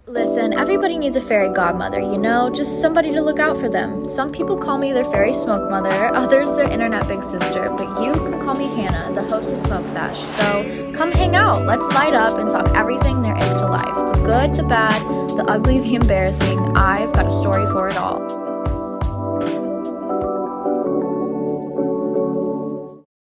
Listen, everybody needs a fairy godmother, just somebody to look out for them. Some people call me their fairy smoke mother, others their internet big sister, but you can call me Hannah, the host of Smoke Sesh. So come hang out, let's light up and talk everything there is to life. The good, the bad, the ugly, the embarrassing. I've got a story for it all.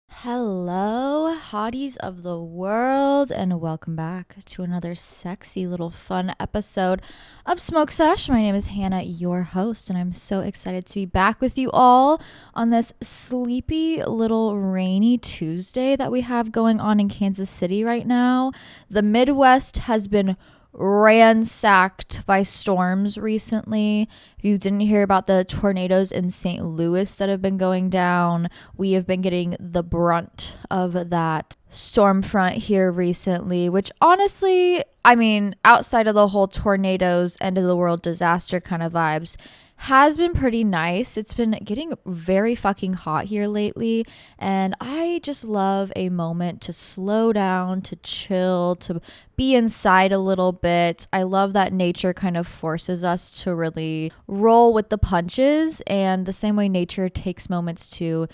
Hello, hotties of the world, and welcome back to another sexy little fun episode of Smoke Sesh. My name is Hannah, your host, and I'm so excited to be back with you all on this sleepy little rainy Tuesday that we have going on in Kansas City right now. The Midwest has been ransacked by storms recently. If you didn't hear about the tornadoes in St. Louis that have been going down, we have been getting the brunt of that storm front here recently, which honestly, outside of the whole tornadoes, end of the world disaster kind of vibes, has been pretty nice. It's been getting very fucking hot here lately, and I just love a moment to slow down, to chill, to be inside a little bit. I love that nature kind of forces us to really roll with the punches, and the same way nature takes moments to,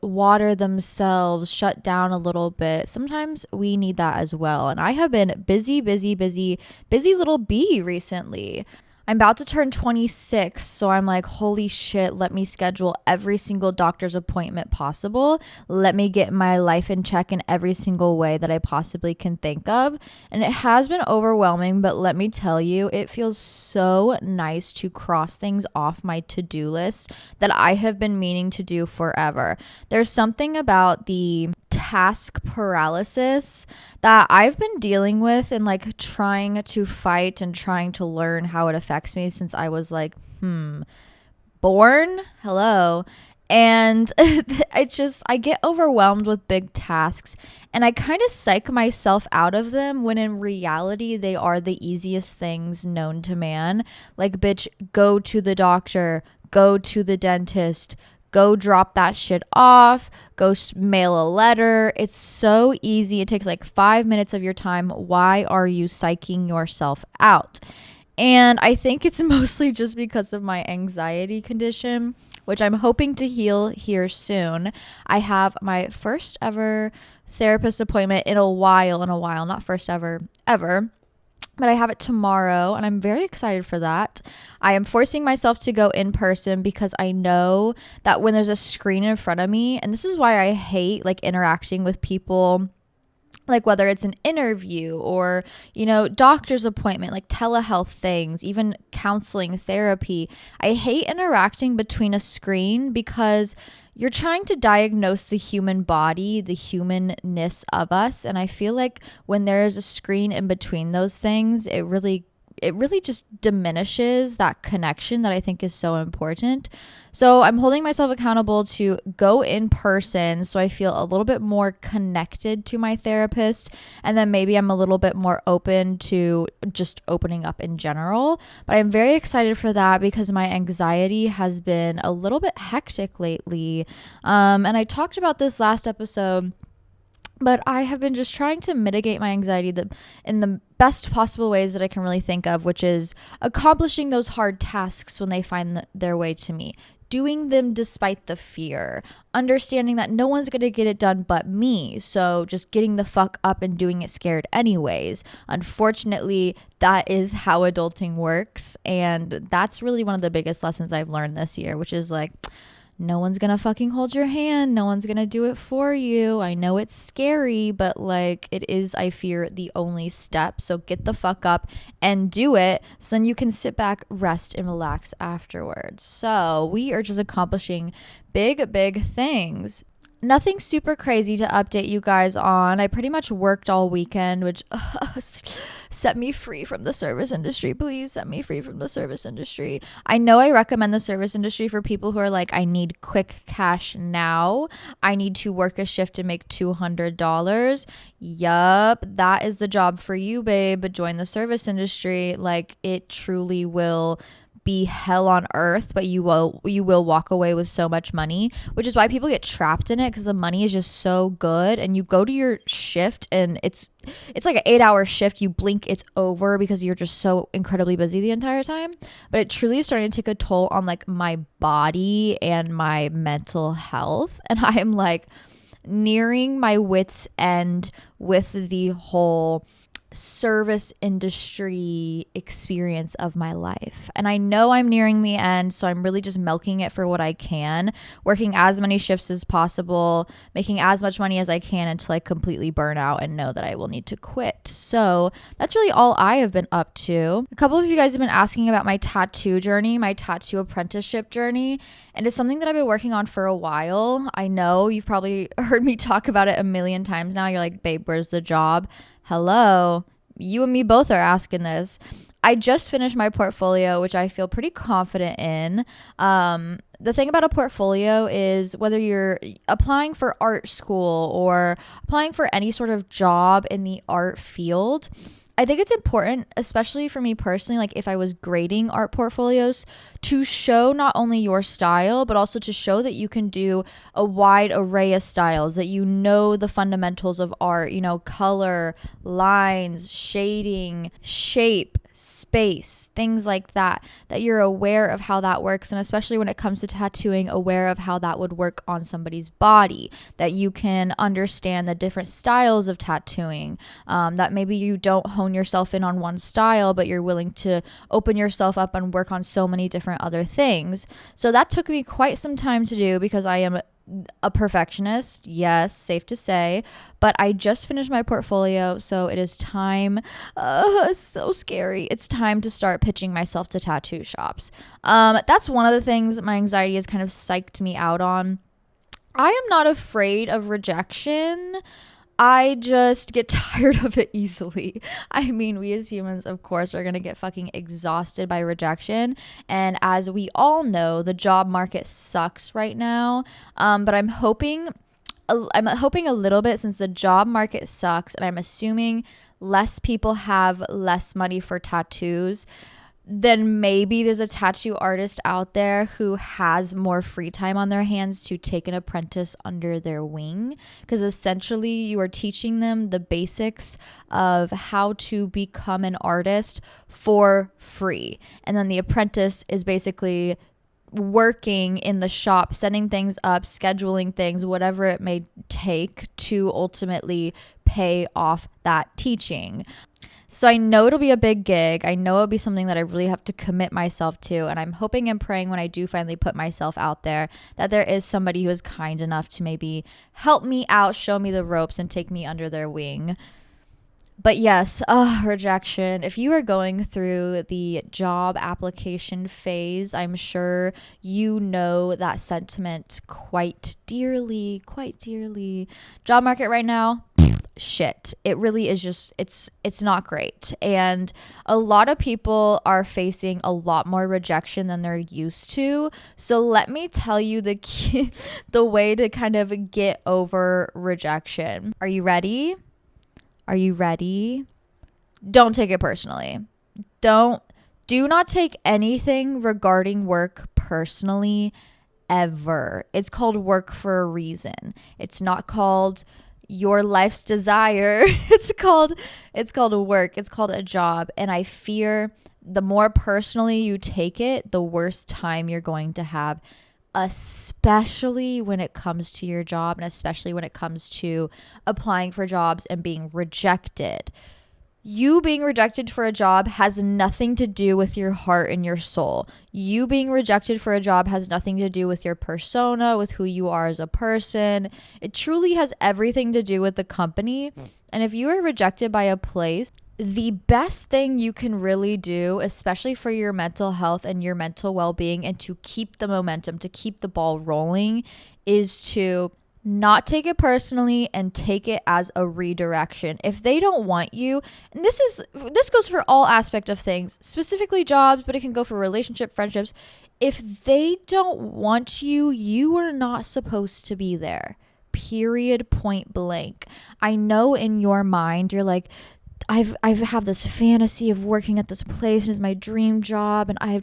water themselves, shut down a little bit. Sometimes we need that as well, and I have been busy little bee recently. I'm about to turn 26, so I'm like, holy shit, let me schedule every single doctor's appointment possible. Let me get my life in check in every single way that I possibly can think of. And it has been overwhelming, but let me tell you, it feels so nice to cross things off my to-do list that I have been meaning to do forever. There's something about the task paralysis that I've been dealing with and like trying to fight and trying to learn how it affects me since I was like, born. Hello. And I get overwhelmed with big tasks and I kind of psych myself out of them when in reality, they are the easiest things known to man. Like, bitch, go to the doctor, go to the dentist, go drop that shit off, go mail a letter. It's so easy. It takes like 5 minutes of your time. Why are you psyching yourself out? And I think it's mostly just because of my anxiety condition, which I'm hoping to heal here soon. I have my first ever therapist appointment in a while, not first ever, but I have it tomorrow and I'm very excited for that. I am forcing myself to go in person because I know that when there's a screen in front of me, and this is why I hate like interacting with people, like whether it's an interview or, doctor's appointment, like telehealth things, even counseling, therapy. I hate interacting between a screen because you're trying to diagnose the human body, the humanness of us. And I feel like when there's a screen in between those things, it really just diminishes that connection that I think is so important. So I'm holding myself accountable to go in person so I feel a little bit more connected to my therapist, and then maybe I'm a little bit more open to just opening up in general. But I'm very excited for that because my anxiety has been a little bit hectic lately. And I talked about this last episode, but I have been just trying to mitigate my anxiety in the best possible ways that I can really think of, which is accomplishing those hard tasks when they find their way to me, doing them despite the fear, understanding that no one's going to get it done but me. So just getting the fuck up and doing it scared anyways. Unfortunately, that is how adulting works. And that's really one of the biggest lessons I've learned this year, which is like, no one's gonna fucking hold your hand. No one's gonna do it for you. I know it's scary, but like it is, I fear, the only step. So get the fuck up and do it so then you can sit back, rest, and relax afterwards. So we are just accomplishing big things. Nothing super crazy to update you guys on. I pretty much worked all weekend, which set me free from the service industry. Please set me free from the service industry. I know I recommend the service industry for people who are like, I need quick cash now. I need to work a shift and make $200. Yup, that is the job for you, babe. Join the service industry. Like, it truly will be hell on earth, but you will walk away with so much money, which is why people get trapped in it, because the money is just so good. And you go to your shift and it's like an 8-hour shift. You blink, it's over, because you're just so incredibly busy the entire time. But it truly is starting to take a toll on like my body and my mental health. And I am like nearing my wits end with the whole service industry experience of my life. And I know I'm nearing the end, so I'm really just milking it for what I can, working as many shifts as possible, making as much money as I can until I completely burn out and know that I will need to quit. So that's really all I have been up to. A couple of you guys have been asking about my tattoo journey, my tattoo apprenticeship journey, and it's something that I've been working on for a while. I know you've probably heard me talk about it a million times now. You're like, babe, where's the job? Hello, you and me both are asking this. I just finished my portfolio, which I feel pretty confident in. The thing about a portfolio is whether you're applying for art school or applying for any sort of job in the art field, I think it's important, especially for me personally, like if I was grading art portfolios, to show not only your style, but also to show that you can do a wide array of styles, that you know the fundamentals of art, you know, color, lines, shading, shape, space, things like that, that you're aware of how that works. And especially when it comes to tattooing, aware of how that would work on somebody's body, that you can understand the different styles of tattooing, that maybe you don't hone yourself in on one style, but you're willing to open yourself up and work on so many different other things. So that took me quite some time to do, because I am a perfectionist, yes, safe to say, but I just finished my portfolio, so it is time. It's so scary. It's time to start pitching myself to tattoo shops. That's one of the things my anxiety has kind of psyched me out on. I am not afraid of rejection. I just get tired of it easily. I mean, we as humans, of course, are going to get fucking exhausted by rejection. And as we all know, the job market sucks right now. But I'm hoping a little bit, since the job market sucks, and I'm assuming less people have less money for tattoos, then maybe there's a tattoo artist out there who has more free time on their hands to take an apprentice under their wing, because essentially you are teaching them the basics of how to become an artist for free. And then the apprentice is basically working in the shop, setting things up, scheduling things, whatever it may take to ultimately pay off that teaching. So I know it'll be a big gig. I know it'll be something that I really have to commit myself to. And I'm hoping and praying when I do finally put myself out there that there is somebody who is kind enough to maybe help me out, show me the ropes, and take me under their wing. But yes, rejection. If you are going through the job application phase, I'm sure you know that sentiment quite dearly, quite dearly. Job market right now, shit. It really is just, it's not great. And a lot of people are facing a lot more rejection than they're used to. So let me tell you the key, the way to kind of get over rejection. Are you ready? Are you ready? Don't take it personally. Do not take anything regarding work personally ever. It's called work for a reason. It's not called your life's desire. It's called work. It's called a job. And I fear the more personally you take it, the worse time you're going to have, especially when it comes to your job, and especially when it comes to applying for jobs and being rejected. You being rejected for a job has nothing to do with your heart and your soul. You being rejected for a job has nothing to do with your persona, with who you are as a person. It truly has everything to do with the company. And if you are rejected by a place, the best thing you can really do, especially for your mental health and your mental well-being, and to keep the momentum, to keep the ball rolling, is to not take it personally and take it as a redirection. If they don't want you, and this goes for all aspects of things, specifically jobs, but it can go for relationship, friendships. If they don't want you, you are not supposed to be there. Period, point blank. I know in your mind you're like, I have this fantasy of working at this place and it's my dream job, and I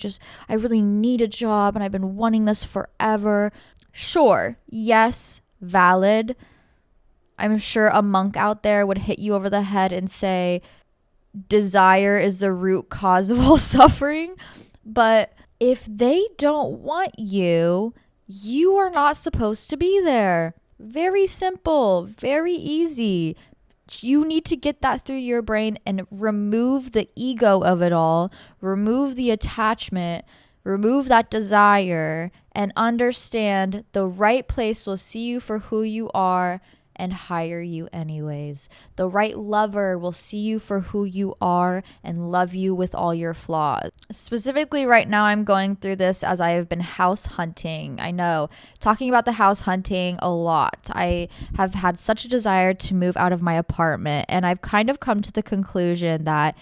really need a job and I've been wanting this forever. Sure, yes, valid. I'm sure a monk out there would hit you over the head and say desire is the root cause of all suffering. But if they don't want you, you are not supposed to be there. Very simple, very easy. You need to get that through your brain and remove the ego of it all, remove the attachment, remove that desire, and understand the right place will see you for who you are and hire you anyways. The right lover will see you for who you are and love you with all your flaws. Specifically right now, I'm going through this as I have been house hunting. I know, talking about the house hunting a lot. I have had such a desire to move out of my apartment, and I've kind of come to the conclusion that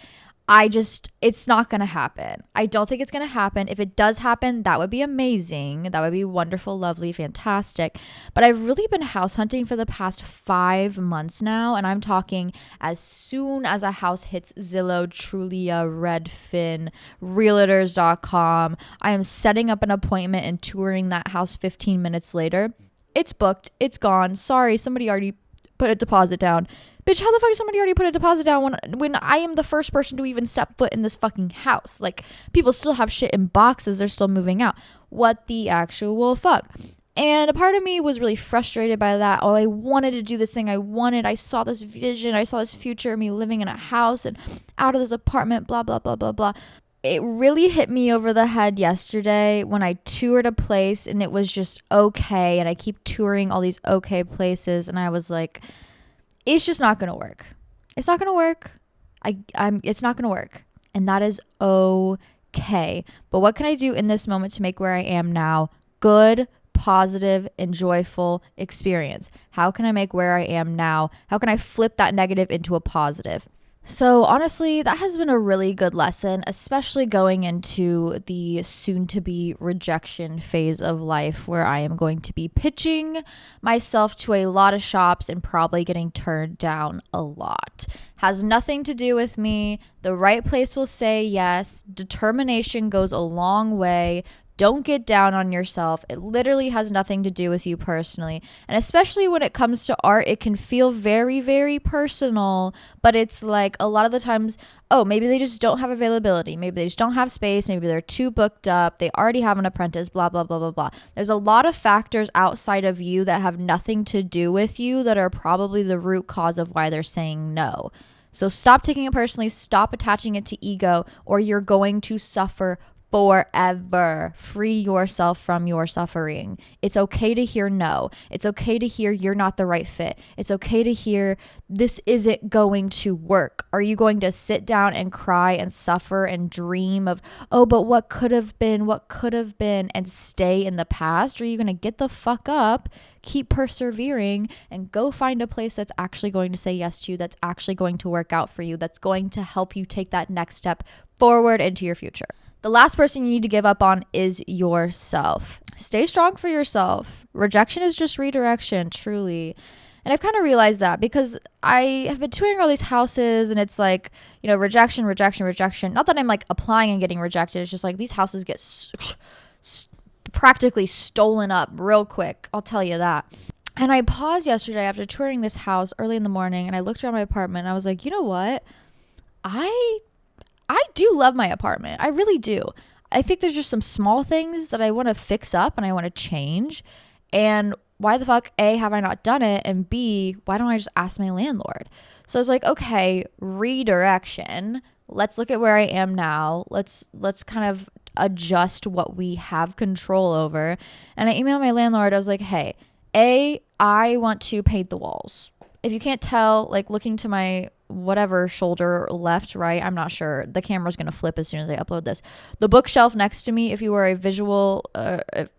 it's not going to happen. I don't think it's going to happen. If it does happen, that would be amazing. That would be wonderful, lovely, fantastic. But I've really been house hunting for the past 5 months now. And I'm talking as soon as a house hits Zillow, Trulia, Redfin, Realtors.com, I am setting up an appointment and touring that house 15 minutes later. It's booked. It's gone. Sorry, somebody already put a deposit down. Bitch, how the fuck somebody already put a deposit down when I am the first person to even step foot in this fucking house? Like, people still have shit in boxes. They're still moving out. What the actual fuck? And a part of me was really frustrated by that. Oh, I wanted to do this thing. I saw this vision. I saw this future of me living in a house and out of this apartment, blah, blah, blah, blah, blah. It really hit me over the head yesterday when I toured a place and it was just okay. And I keep touring all these okay places. And I was like, it's just not going to work. It's not going to work. It's not going to work. And that is okay. But what can I do in this moment to make where I am now good, positive, and joyful experience? How can I make where I am now? How can I flip that negative into a positive? So honestly, that has been a really good lesson, especially going into the soon-to-be rejection phase of life, where I am going to be pitching myself to a lot of shops and probably getting turned down a lot. Has nothing to do with me. The right place will say yes. Determination goes a long way. Don't get down on yourself. It literally has nothing to do with you personally. And especially when it comes to art, it can feel very, very personal. But it's like a lot of the times, oh, maybe they just don't have availability. Maybe they just don't have space. Maybe they're too booked up. They already have an apprentice, blah, blah, blah, blah, blah. There's a lot of factors outside of you that have nothing to do with you that are probably the root cause of why they're saying no. So stop taking it personally. Stop attaching it to ego, or you're going to suffer forever. Free yourself from your suffering. It's okay to hear no. It's okay to hear you're not the right fit. It's okay to hear this isn't going to work. Are you going to sit down and cry and suffer and dream of, oh, but what could have been, and stay in the past? Or are you going to get the fuck up, keep persevering, and go find a place that's actually going to say yes to you, that's actually going to work out for you, that's going to help you take that next step forward into your future? The last person you need to give up on is yourself. Stay strong for yourself. Rejection is just redirection, truly. And I've kind of realized that because I have been touring all these houses and it's like, rejection, rejection, rejection. Not that I'm like applying and getting rejected. It's just like these houses get practically stolen up real quick. I'll tell you that. And I paused yesterday after touring this house early in the morning and I looked around my apartment and I was like, you know what? I do love my apartment. I really do. I think there's just some small things that I want to fix up and I want to change. And why the fuck, A, have I not done it? And B, why don't I just ask my landlord? So I was like, okay, redirection. Let's look at where I am now. Let's kind of adjust what we have control over. And I emailed my landlord. I was like, hey, A, I want to paint the walls. If you can't tell, like looking to my whatever shoulder, left, right, I'm not sure. The camera's going to flip as soon as I upload this. The bookshelf next to me, if you were a visual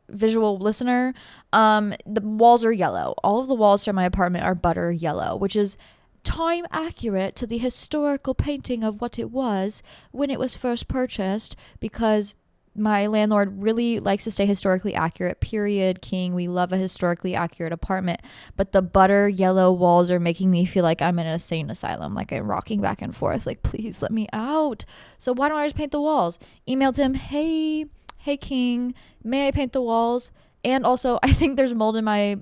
listener, the walls are yellow. All of the walls from my apartment are butter yellow, which is time accurate to the historical painting of what it was when it was first purchased, because my landlord really likes to stay historically accurate, period. King, we love a historically accurate apartment, but the butter yellow walls are making me feel like I'm in an insane asylum, like I'm rocking back and forth, like please let me out. So why don't I just paint the walls? Emailed him, hey King, may I paint the walls? And also, I think there's mold in my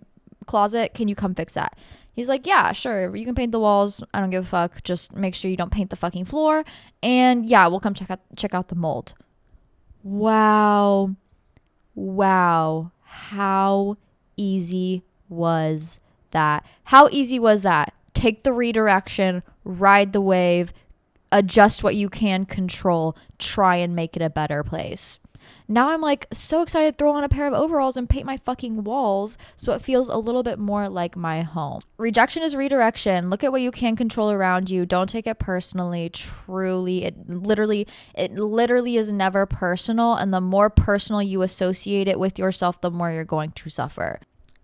closet, can you come fix that? He's like, yeah, sure, you can paint the walls, I don't give a fuck, just make sure you don't paint the fucking floor, and yeah, we'll come check out the mold. Wow. How easy was that? How easy was that? Take the redirection, ride the wave, adjust what you can control, try and make it a better place. Now I'm like so excited to throw on a pair of overalls and paint my fucking walls so it feels a little bit more like my home. Rejection is redirection. Look at what you can control around you. Don't take it personally. Truly, it literally is never personal, and the more personal you associate it with yourself, the more you're going to suffer.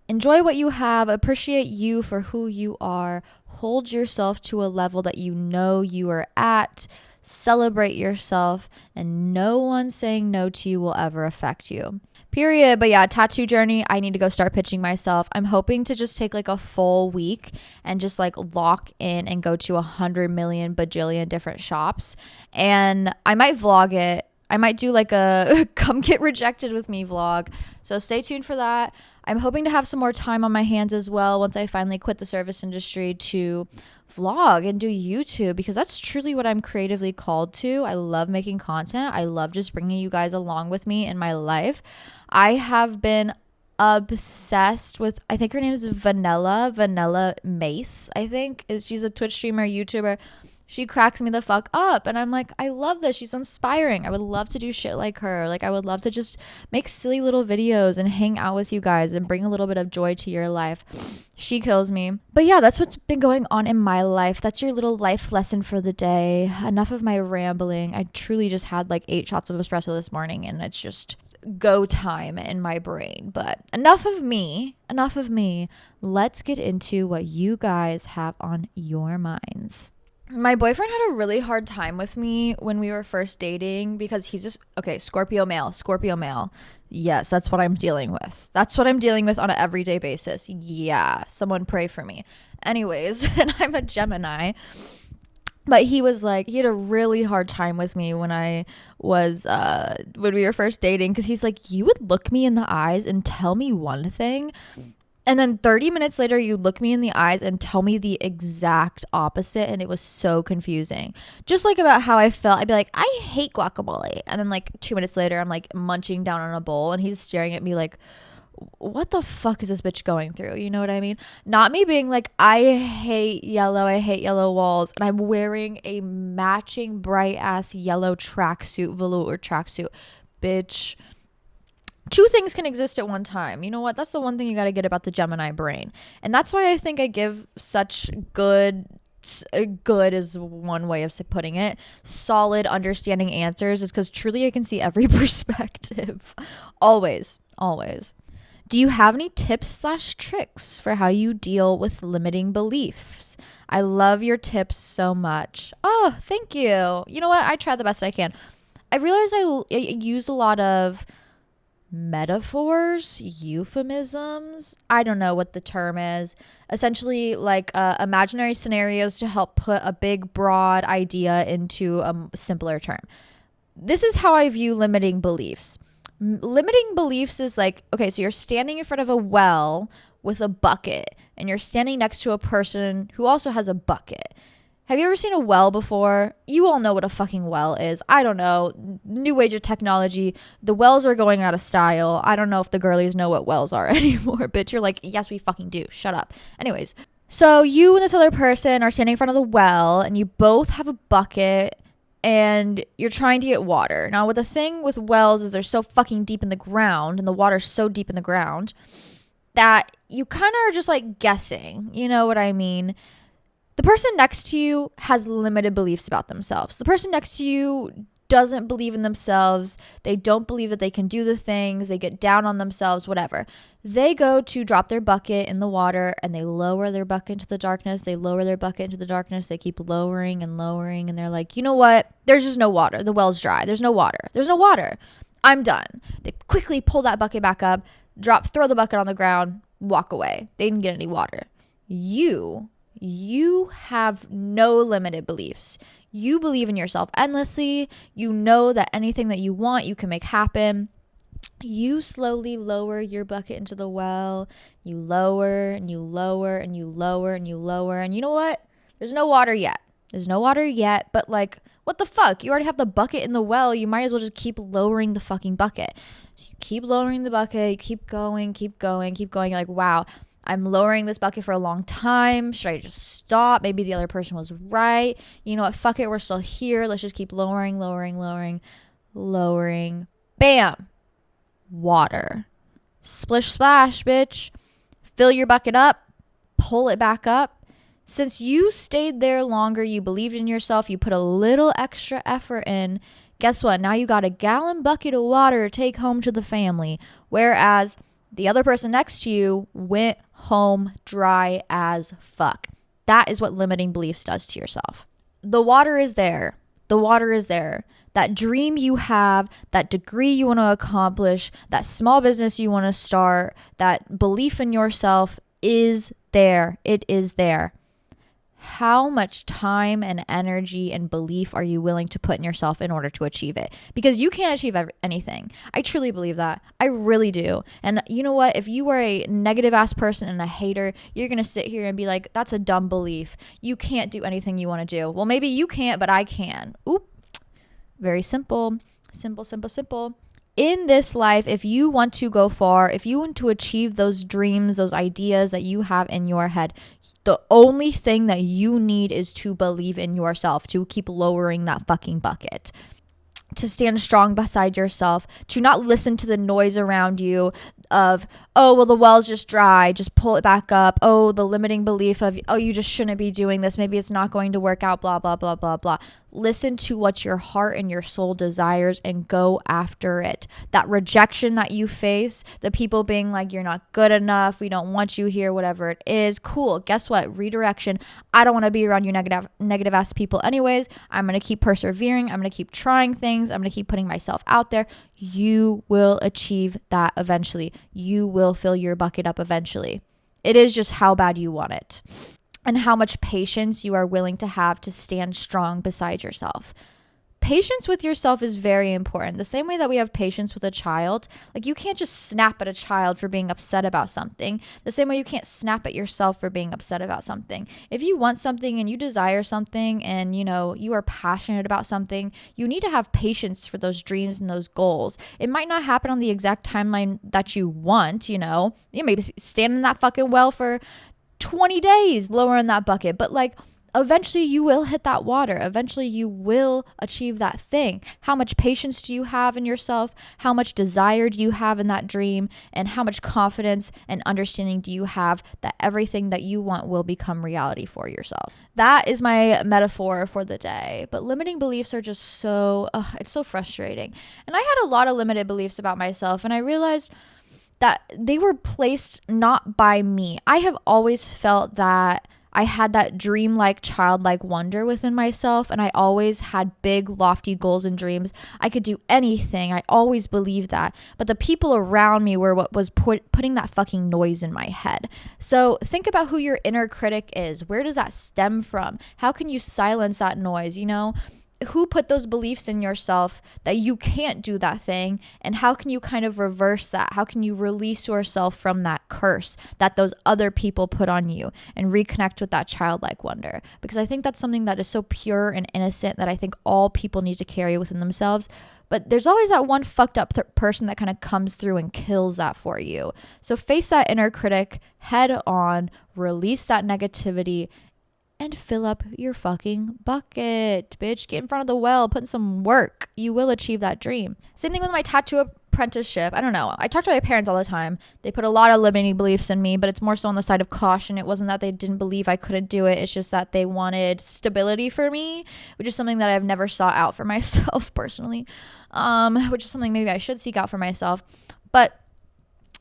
Enjoy what you have. Appreciate you for who you are. Hold yourself to a level that you know you are at. Celebrate yourself, and no one saying no to you will ever affect you. Period. But yeah, tattoo journey, I need to go start pitching myself. I'm hoping to just take like a full week and just like lock in and go to 100 million bajillion different shops. And I might vlog it. I might do like a come get rejected with me vlog. So stay tuned for that. I'm hoping to have some more time on my hands as well once I finally quit the service industry to vlog and do YouTube, because that's truly what I'm creatively called to. I love making content. I love just bringing you guys along with me in my life. I have been obsessed with, I think her name is Vanilla Mace, I think. She's a Twitch streamer, YouTuber. She cracks me the fuck up, and I'm like, I love this. She's inspiring. I would love to do shit like her. Like, I would love to just make silly little videos and hang out with you guys and bring a little bit of joy to your life. She kills me. But yeah, that's what's been going on in my life. That's your little life lesson for the day. Enough of my rambling. I truly just had like 8 shots of espresso this morning, and it's just go time in my brain. But enough of me. Let's get into what you guys have on your minds. My boyfriend had a really hard time with me when we were first dating because he's just, okay, Scorpio male. Yes, that's what I'm dealing with. That's what I'm dealing with on an everyday basis. Yeah, someone pray for me. Anyways, and I'm a Gemini. But he was like, he had a really hard time with me when when we were first dating, because he's like, you would look me in the eyes and tell me one thing, and then 30 minutes later, you look me in the eyes and tell me the exact opposite. And it was so confusing. Just like about how I felt. I'd be like, I hate guacamole. And then like 2 minutes later, I'm like munching down on a bowl, and he's staring at me like, what the fuck is this bitch going through? You know what I mean? Not me being like, I hate yellow walls, and I'm wearing a matching bright ass yellow tracksuit, velour tracksuit. Bitch. 2 things can exist at one time. You know what? That's the one thing you got to get about the Gemini brain. And that's why I think I give such good is one way of putting it, solid understanding answers, is because truly I can see every perspective. Always. Do you have any tips/tricks for how you deal with limiting beliefs? I love your tips so much. Oh, thank you. You know what? I try the best I can. I realized I use a lot of metaphors, euphemisms, I don't know what the term is, essentially like imaginary scenarios to help put a big broad idea into a simpler term. This is how I view limiting beliefs. Limiting beliefs is like, okay, so you're standing in front of a well with a bucket, and you're standing next to a person who also has a bucket. Have you ever seen a well before? You all know what a fucking well is. I don't know. New age of technology. The wells are going out of style. I don't know if the girlies know what wells are anymore. Bitch, you're like, yes, we fucking do. Shut up. Anyways, so you and this other person are standing in front of the well, and you both have a bucket, and you're trying to get water. Now, what the thing with wells is they're so fucking deep in the ground, and the water's so deep in the ground, that you kind of are just like guessing. You know what I mean? The person next to you has limited beliefs about themselves. The person next to you doesn't believe in themselves. They don't believe that they can do the things. They get down on themselves, whatever. They go to drop their bucket in the water, and they lower their bucket into the darkness. They lower their bucket into the darkness. They keep lowering and lowering. And they're like, you know what? There's just no water. The well's dry. There's no water. I'm done. They quickly pull that bucket back up, throw the bucket on the ground, walk away. They didn't get any water. You have no limited beliefs. You believe in yourself endlessly. You know that anything that you want, you can make happen. You slowly lower your bucket into the well. You lower and you lower and you lower and you lower. And you know what? There's no water yet. But like, what the fuck? You already have the bucket in the well. You might as well just keep lowering the fucking bucket. So you keep lowering the bucket. You keep going. You're like, wow, I'm lowering this bucket for a long time. Should I just stop? Maybe the other person was right. You know what? Fuck it. We're still here. Let's just keep lowering. Bam. Water. Splish splash, bitch. Fill your bucket up. Pull it back up. Since you stayed there longer, you believed in yourself, you put a little extra effort in, guess what? Now you got a gallon bucket of water to take home to the family. Whereas the other person next to you went home dry as fuck. That is what limiting beliefs does to yourself. The water is there. That dream you have, that degree you want to accomplish, that small business you want to start, that belief in yourself is there. It is there. How much time and energy and belief are you willing to put in yourself in order to achieve it? Because you can't achieve anything. I truly believe that. I really do. And you know what? If you are a negative ass person and a hater, you're going to sit here and be like, that's a dumb belief. You can't do anything you want to do. Well, maybe you can't, but I can. Oop. Very simple. Simple. In this life, if you want to go far, if you want to achieve those dreams, those ideas that you have in your head, the only thing that you need is to believe in yourself, to keep lowering that fucking bucket, to stand strong beside yourself, to not listen to the noise around you of, oh, well, the well's just dry, just pull it back up. Oh, the limiting belief of, oh, you just shouldn't be doing this. Maybe it's not going to work out, blah, blah, blah, blah, blah. Listen to what your heart and your soul desires and go after it. That rejection that you face, the people being like, you're not good enough, we don't want you here, whatever it is, cool. Guess what? Redirection. I don't want to be around your negative ass people anyways. I'm going to keep persevering. I'm going to keep trying things. I'm going to keep putting myself out there. You will achieve that eventually. You will fill your bucket up eventually. It is just how bad you want it and how much patience you are willing to have to stand strong beside yourself. Patience with yourself is very important. The same way that we have patience with a child, like you can't just snap at a child for being upset about something. The same way you can't snap at yourself for being upset about something. If you want something and you desire something and you are passionate about something, you need to have patience for those dreams and those goals. It might not happen on the exact timeline that you want, you maybe stand in that fucking well for 20 days lowering that bucket, but like eventually you will hit that water. Eventually you will achieve that thing. How much patience do you have in yourself? How much desire do you have in that dream? And how much confidence and understanding do you have that everything that you want will become reality for yourself? That is my metaphor for the day. But limiting beliefs are just it's so frustrating. And I had a lot of limited beliefs about myself, and I realized that they were placed not by me. I have always felt that I had that dreamlike, childlike wonder within myself, and I always had big, lofty goals and dreams. I could do anything. I always believed that. But the people around me were what was putting that fucking noise in my head. So think about who your inner critic is. Where does that stem from? How can you silence that noise, Who put those beliefs in yourself that you can't do that thing, and how can you kind of reverse that? How can you release yourself from that curse that those other people put on you and reconnect with that childlike wonder? Because I think that's something that is so pure and innocent that I think all people need to carry within themselves. But there's always that one fucked up person that kind of comes through and kills that for you. So face that inner critic head on, release that negativity, and fill up your fucking bucket, bitch. Get in front of the well, put in some work. You will achieve that dream. Same thing with my tattoo apprenticeship. I don't know. I talk to my parents all the time. They put a lot of limiting beliefs in me, but it's more so on the side of caution. It wasn't that they didn't believe I couldn't do it. It's just that they wanted stability for me, which is something that I've never sought out for myself personally, which is something maybe I should seek out for myself. But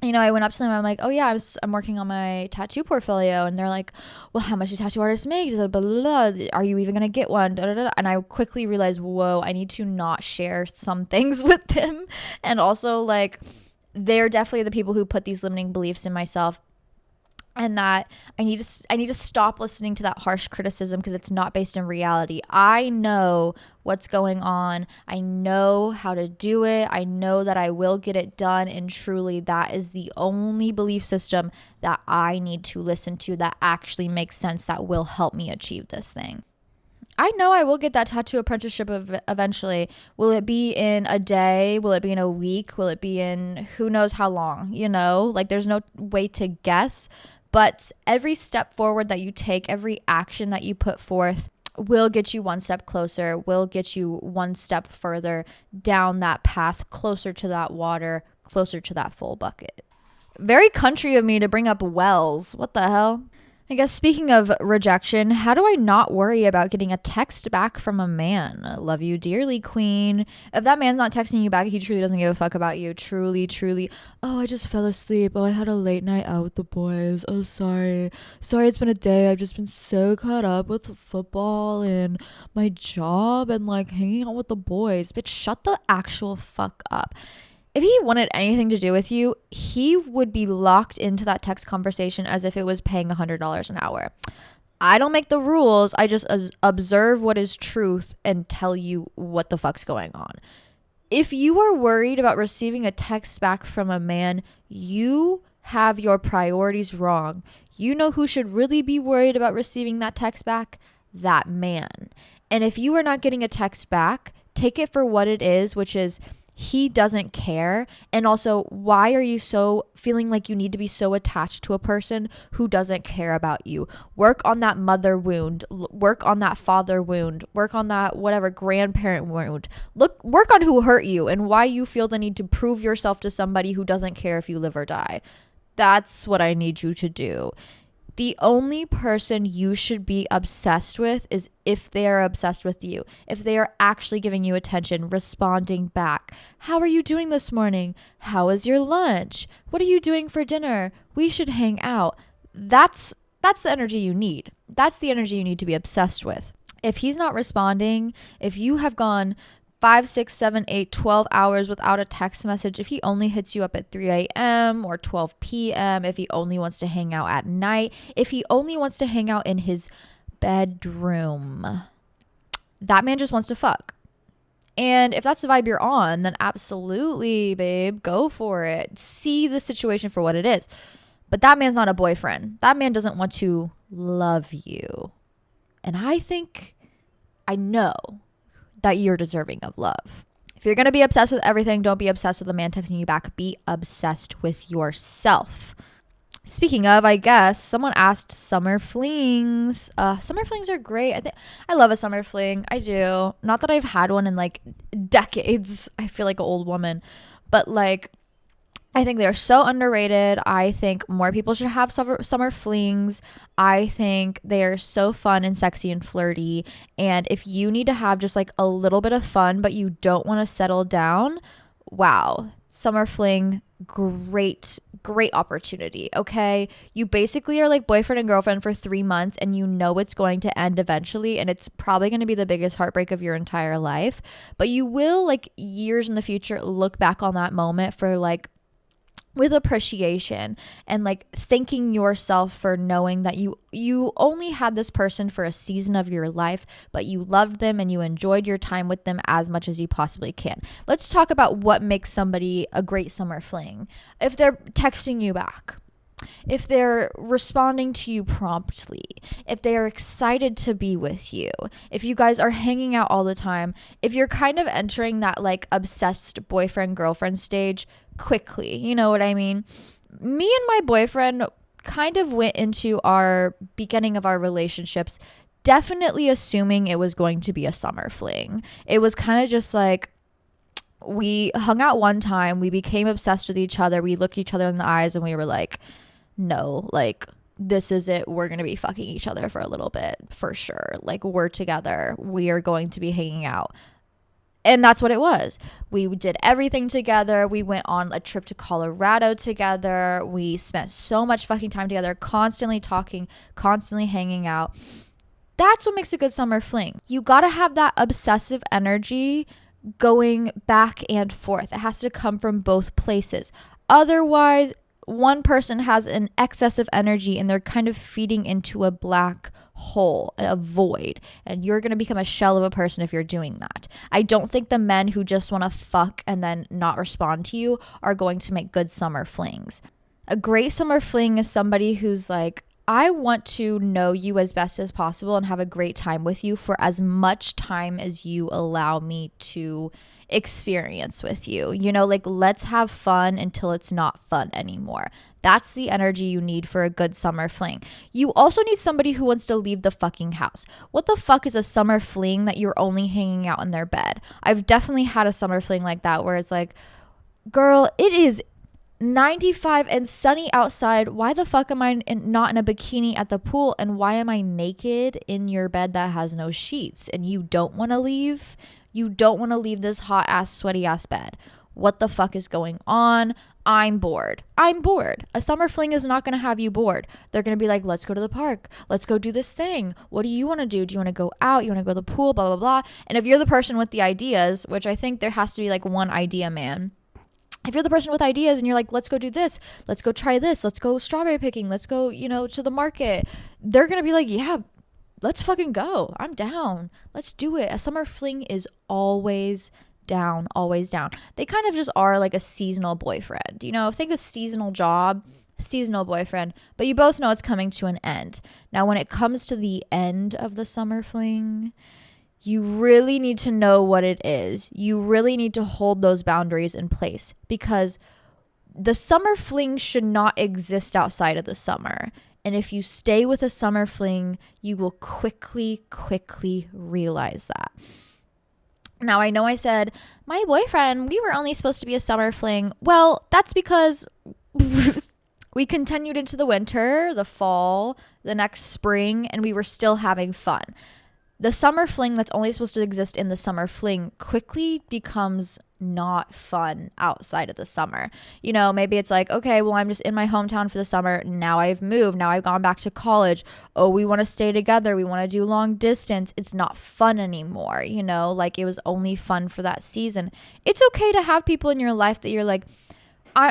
I went up to them. I'm like, oh yeah, I'm working on my tattoo portfolio, and they're like, well, how much do tattoo artists make? Blah, blah, blah, blah. Are you even gonna get one? Da, da, da. And I quickly realized, whoa, I need to not share some things with them, and also like, they're definitely the people who put these limiting beliefs in myself, and that I need to stop listening to that harsh criticism because it's not based in reality. I know what's going on. I know how to do it. I know that I will get it done, and truly that is the only belief system that I need to listen to that actually makes sense, that will help me achieve this thing. I know I will get that tattoo apprenticeship eventually. Will it be in a day? Will it be in a week? Will it be in who knows how long? Like, there's no way to guess. But every step forward that you take, every action that you put forth will get you one step closer, will get you one step further down that path, closer to that water, closer to that full bucket. Very country of me to bring up wells. What the hell? I guess speaking of rejection, how do I not worry about getting a text back from a man? Love you dearly, queen. If that man's not texting you back, he truly doesn't give a fuck about you. Truly, truly. Oh, I just fell asleep. Oh, I had a late night out with the boys. Oh, sorry. Sorry, it's been a day. I've just been so caught up with football and my job and like hanging out with the boys. Bitch, shut the actual fuck up. If he wanted anything to do with you, he would be locked into that text conversation as if it was paying $100 an hour. I don't make the rules. I just observe what is truth and tell you what the fuck's going on. If you are worried about receiving a text back from a man, you have your priorities wrong. You know who should really be worried about receiving that text back? That man. And if you are not getting a text back, take it for what it is, which is he doesn't care. And also, why are you so feeling like you need to be so attached to a person who doesn't care about you? Work on that mother wound, work on that father wound, work on that whatever grandparent wound. Work on who hurt you and why you feel the need to prove yourself to somebody who doesn't care if you live or die. That's what I need you to do. The only person you should be obsessed with is if they are obsessed with you, if they are actually giving you attention, responding back. How are you doing this morning? How is your lunch? What are you doing for dinner? We should hang out. That's the energy you need. That's the energy you need to be obsessed with. If he's not responding, if you have gone 5, 6, 7, 8, 12 hours without a text message, if he only hits you up at 3 a.m. or 12 p.m., if he only wants to hang out at night, if he only wants to hang out in his bedroom, that man just wants to fuck. And if that's the vibe you're on, then absolutely, babe, go for it. See the situation for what it is. But that man's not a boyfriend. That man doesn't want to love you. And I know that you're deserving of love. If you're going to be obsessed with everything, don't be obsessed with a man texting you back. Be obsessed with yourself. Speaking of, I guess someone asked summer flings. Summer flings are great. I love a summer fling. I do. Not that I've had one in like decades. I feel like an old woman, but like, I think they're so underrated. I think more people should have summer flings. I think they are so fun and sexy and flirty. And if you need to have just like a little bit of fun, but you don't want to settle down, wow, summer fling, great opportunity. Okay, you basically are like boyfriend and girlfriend for 3 months, and you know it's going to end eventually, and it's probably going to be the biggest heartbreak of your entire life, but you will, like, years in the future, look back on that moment for like with appreciation and like thanking yourself for knowing that you only had this person for a season of your life, but you loved them and you enjoyed your time with them as much as you possibly can. Let's talk about what makes somebody a great summer fling. If they're texting you back, if they're responding to you promptly, if they are excited to be with you, if you guys are hanging out all the time, if you're kind of entering that like obsessed boyfriend girlfriend stage quickly, you know what I mean? Me and my boyfriend kind of went into our beginning of our relationships definitely assuming it was going to be a summer fling. It was kind of just like, we hung out one time, we became obsessed with each other, we looked each other in the eyes, and we were like, no, like, this is it. We're going to be fucking each other for a little bit, for sure. Like, we're together. We are going to be hanging out. And that's what it was. We did everything together. We went on a trip to Colorado together. We spent so much fucking time together, constantly talking, constantly hanging out. That's what makes a good summer fling. You gotta have that obsessive energy going back and forth. It has to come from both places. Otherwise, one person has an excess of energy and they're kind of feeding into a black hole, a void, and you're going to become a shell of a person if you're doing that. I don't think the men who just want to fuck and then not respond to you are going to make good summer flings. A great summer fling is somebody who's like, I want to know you as best as possible and have a great time with you for as much time as you allow me to experience with you. You know, like, let's have fun until it's not fun anymore. That's the energy you need for a good summer fling. You also need somebody who wants to leave the fucking house. What the fuck is a summer fling that you're only hanging out in their bed? I've definitely had a summer fling like that where it's like, girl, it is 95 and sunny outside. Why the fuck am I not in a bikini at the pool? And why am I naked in your bed that has no sheets? And you don't want to leave? You don't want to leave this hot ass, sweaty ass bed. What the fuck is going on? I'm bored. I'm bored. A summer fling is not going to have you bored. They're going to be like, let's go to the park. Let's go do this thing. What do you want to do? Do you want to go out? You want to go to the pool? Blah, blah, blah. And if you're the person with the ideas, which I think there has to be like one idea man. If you're the person with ideas and you're like, let's go do this, let's go try this, let's go strawberry picking, let's go, you know, to the market, they're going to be like, yeah, let's fucking go. I'm down. Let's do it. A summer fling is always down, always down. They kind of just are like a seasonal boyfriend. You know, think a seasonal job, seasonal boyfriend, but you both know it's coming to an end. Now, when it comes to the end of the summer fling, you really need to know what it is. You really need to hold those boundaries in place because the summer fling should not exist outside of the summer. And if you stay with a summer fling, you will quickly realize that. Now, I know I said, my boyfriend, we were only supposed to be a summer fling. Well, that's because we continued into the winter, the fall, the next spring, and we were still having fun. The summer fling that's only supposed to exist in the summer fling quickly becomes not fun outside of the summer. You know, maybe it's like, okay, well, I'm just in my hometown for the summer. Now I've moved. Now I've gone back to college. Oh, we want to stay together. We want to do long distance. It's not fun anymore. You know, like it was only fun for that season. It's okay to have people in your life that you're like,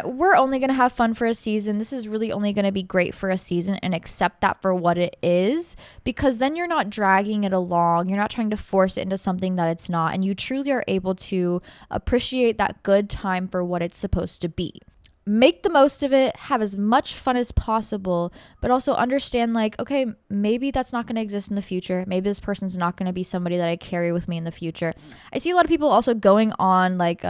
we're only going to have fun for a season. This is really only going to be great for a season, and accept that for what it is, because then you're not dragging it along. You're not trying to force it into something that it's not. And you truly are able to appreciate that good time for what it's supposed to be. Make the most of it, have as much fun as possible, but also understand like, okay, maybe that's not going to exist in the future. Maybe this person's not going to be somebody that I carry with me in the future. I see a lot of people also going on like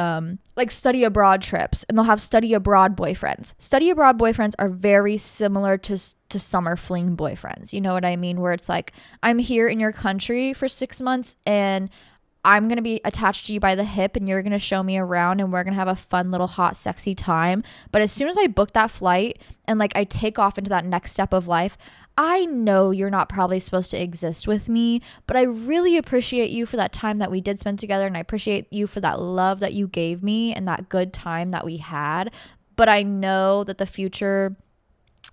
study abroad trips, and they'll have study abroad boyfriends. Study abroad boyfriends are very similar to summer fling boyfriends. You know what I mean? Where it's like, I'm here in your country for 6 months and I'm going to be attached to you by the hip and you're going to show me around and we're going to have a fun little hot, sexy time. But as soon as I book that flight and like I take off into that next step of life, I know you're not probably supposed to exist with me, but I really appreciate you for that time that we did spend together. And I appreciate you for that love that you gave me and that good time that we had. But I know that the future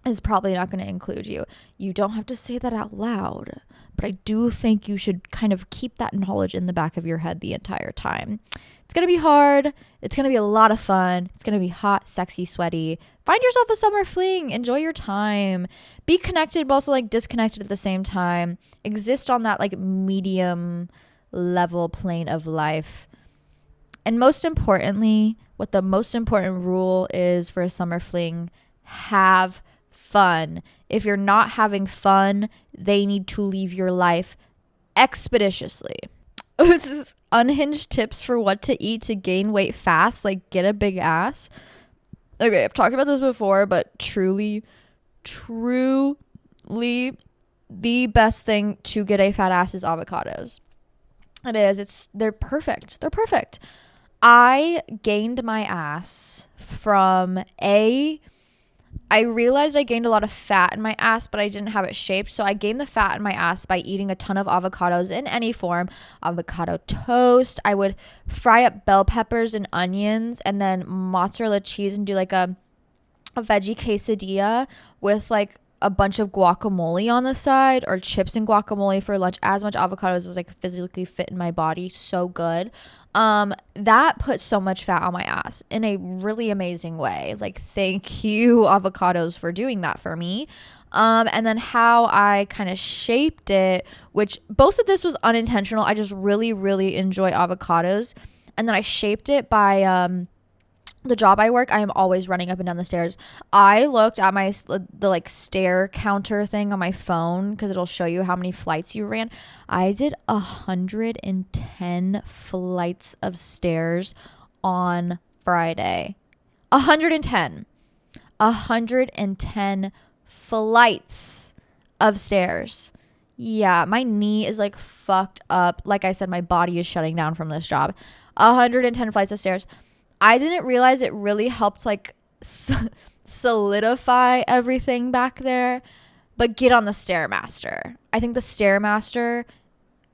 is probably not going to include you. You don't have to say that out loud, but I do think you should kind of keep that knowledge in the back of your head the entire time. It's going to be hard. It's going to be a lot of fun. It's going to be hot, sexy, sweaty. Find yourself a summer fling. Enjoy your time. Be connected, but also like disconnected at the same time. Exist on that like medium level plane of life. And most importantly, what the most important rule is for a summer fling, have fun. If you're not having fun, they need to leave your life expeditiously. This is unhinged tips for what to eat to gain weight fast, like get a big ass. Okay, I've talked about this before, but truly the best thing to get a fat ass is avocados. It is. They're perfect. They're perfect. I gained my ass from I realized I gained a lot of fat in my ass, but I didn't have it shaped. So I gained the fat in my ass by eating a ton of avocados in any form. Avocado toast. I would fry up bell peppers and onions and then mozzarella cheese and do like a veggie quesadilla with like a bunch of guacamole on the side, or chips and guacamole for lunch. As much avocados as I could physically fit in my body. So good. That put so much fat on my ass in a really amazing way. Like, thank you, avocados, for doing that for me. And then how I kind of shaped it, which both of this was unintentional. I just really, really enjoy avocados. And then I shaped it by the job I work, I am always running up and down the stairs. I looked at the like stair counter thing on my phone because it'll show you how many flights you ran. I did 110 flights of stairs on Friday. 110 flights of stairs. Yeah, my knee is like fucked up. Like I said, my body is shutting down from this job. 110 flights of stairs. I didn't realize it really helped like solidify everything back there, but get on the Stairmaster. I think the Stairmaster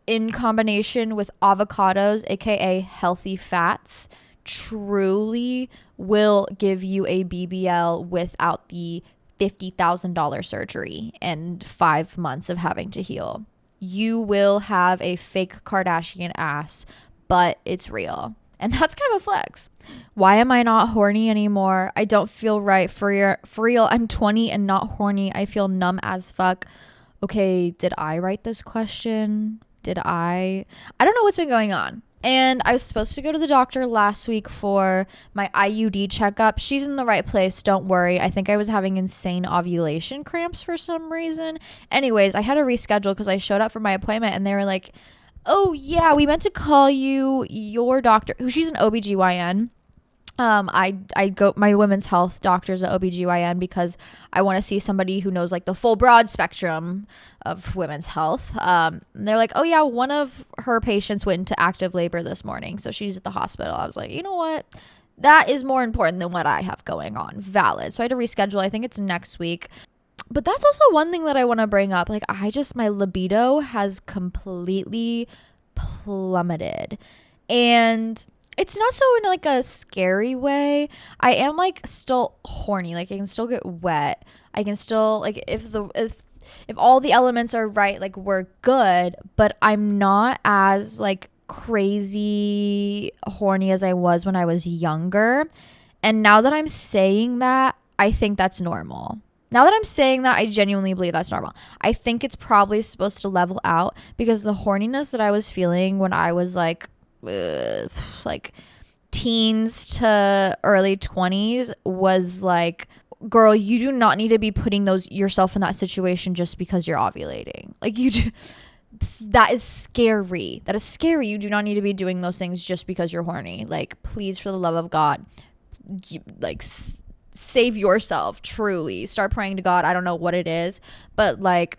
in combination with avocados, aka healthy fats, truly will give you a BBL without the $50,000 surgery and 5 months of having to heal. You will have a fake Kardashian ass, but it's real. And that's kind of a flex. Why am I not horny anymore? I don't feel right. For real, I'm 20 and not horny. I feel numb as fuck. Okay, did I write this question? I don't know what's been going on. And I was supposed to go to the doctor last week for my IUD checkup. She's in the right place. Don't worry. I think I was having insane ovulation cramps for some reason. Anyways, I had to reschedule because I showed up for my appointment and they were like, oh yeah, we meant to call you your doctor, who she's an OBGYN. I go, my women's health doctor's an OBGYN because I want to see somebody who knows like the full broad spectrum of women's health. And they're like, oh yeah, one of her patients went into active labor this morning, so she's at the hospital. I was like, you know what? That is more important than what I have going on. Valid. So I had to reschedule. I think it's next week. But that's also one thing that I want to bring up. Like, my libido has completely plummeted. And it's not so in like a scary way. I am like still horny. Like, I can still get wet. I can still, like, if all the elements are right, like, we're good. But I'm not as like crazy horny as I was when I was younger. And now that I'm saying that, I think that's normal. Now that I'm saying that, I genuinely believe that's normal. I think it's probably supposed to level out because the horniness that I was feeling when I was like teens to early 20s was like, girl, you do not need to be putting yourself in that situation just because you're ovulating. Like, that is scary. That is scary. You do not need to be doing those things just because you're horny. Like, please, for the love of God, save yourself. Truly start praying to God. I don't know what it is, but like,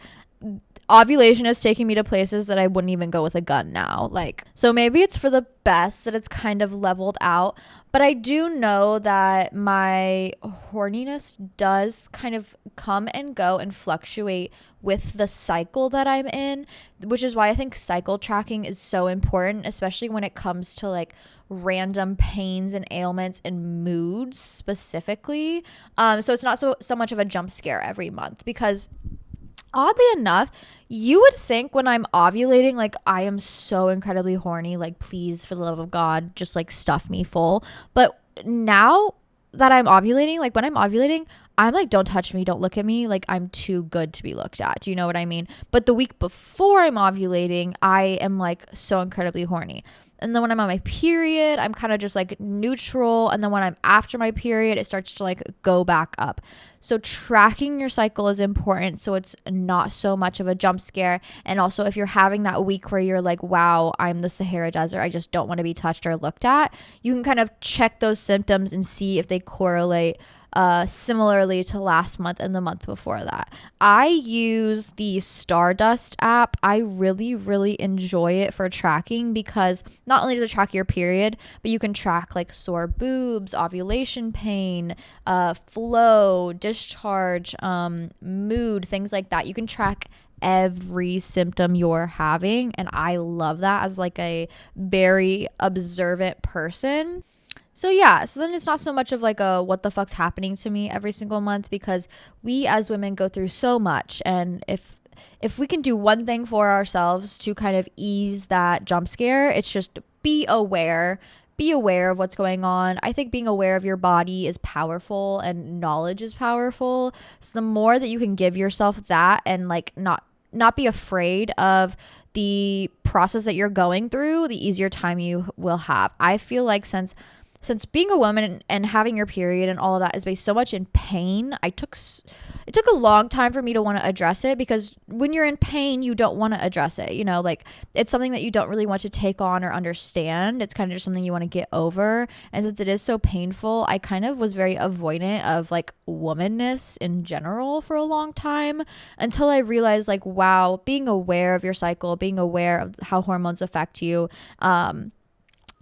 ovulation is taking me to places that I wouldn't even go with a gun now. Like, so maybe it's for the best that it's kind of leveled out, but I do know that my horniness does kind of come and go and fluctuate with the cycle that I'm in, which is why I think cycle tracking is so important, especially when it comes to like random pains and ailments and moods specifically. So it's not so much of a jump scare every month, because oddly enough, you would think when I'm ovulating, like, I am so incredibly horny, like, please, for the love of God, just like stuff me full. But now that I'm ovulating, like, when I'm ovulating, I'm like, don't touch me, don't look at me, like, I'm too good to be looked at. Do you know what I mean? But the week before I'm ovulating, I am like so incredibly horny. And then when I'm on my period, I'm kind of just like neutral. And then when I'm after my period, it starts to like go back up. So tracking your cycle is important, so it's not so much of a jump scare. And also, if you're having that week where you're like, wow, I'm the Sahara Desert, I just don't want to be touched or looked at, you can kind of check those symptoms and see if they correlate similarly to last month and the month before that. I use the Stardust app. I really, really enjoy it for tracking because not only does it track your period, but you can track like sore boobs, ovulation pain, flow, discharge, mood, things like that. You can track every symptom you're having, and I love that as like a very observant person. So yeah, so then it's not so much of like a what the fuck's happening to me every single month, because we as women go through so much, and if we can do one thing for ourselves to kind of ease that jump scare, it's just be aware. Be aware of what's going on. I think being aware of your body is powerful and knowledge is powerful. So the more that you can give yourself that and like not be afraid of the process that you're going through, the easier time you will have. I feel like since being a woman and having your period and all of that is based so much in pain, it took a long time for me to want to address it, because when you're in pain, you don't want to address it. You know, like it's something that you don't really want to take on or understand. It's kind of just something you want to get over. And since it is so painful, I kind of was very avoidant of like womanness in general for a long time, until I realized like, wow, being aware of your cycle, being aware of how hormones affect you, and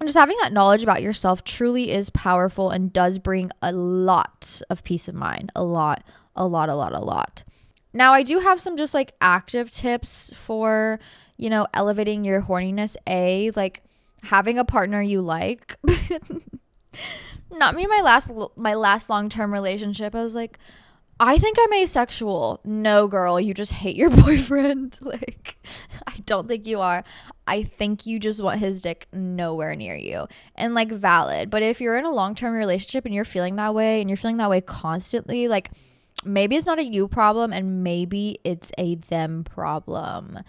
just having that knowledge about yourself truly is powerful and does bring a lot of peace of mind. A lot. Now, I do have some just like active tips for, you know, elevating your horniness. Like having a partner you like. Not me in my last long-term relationship. I was like, I think I'm asexual. No, girl, you just hate your boyfriend. Like, I don't think you are. I think you just want his dick nowhere near you. And like, valid. But if you're in a long-term relationship and you're feeling that way, and you're feeling that way constantly, like, maybe it's not a you problem, and maybe it's a them problem.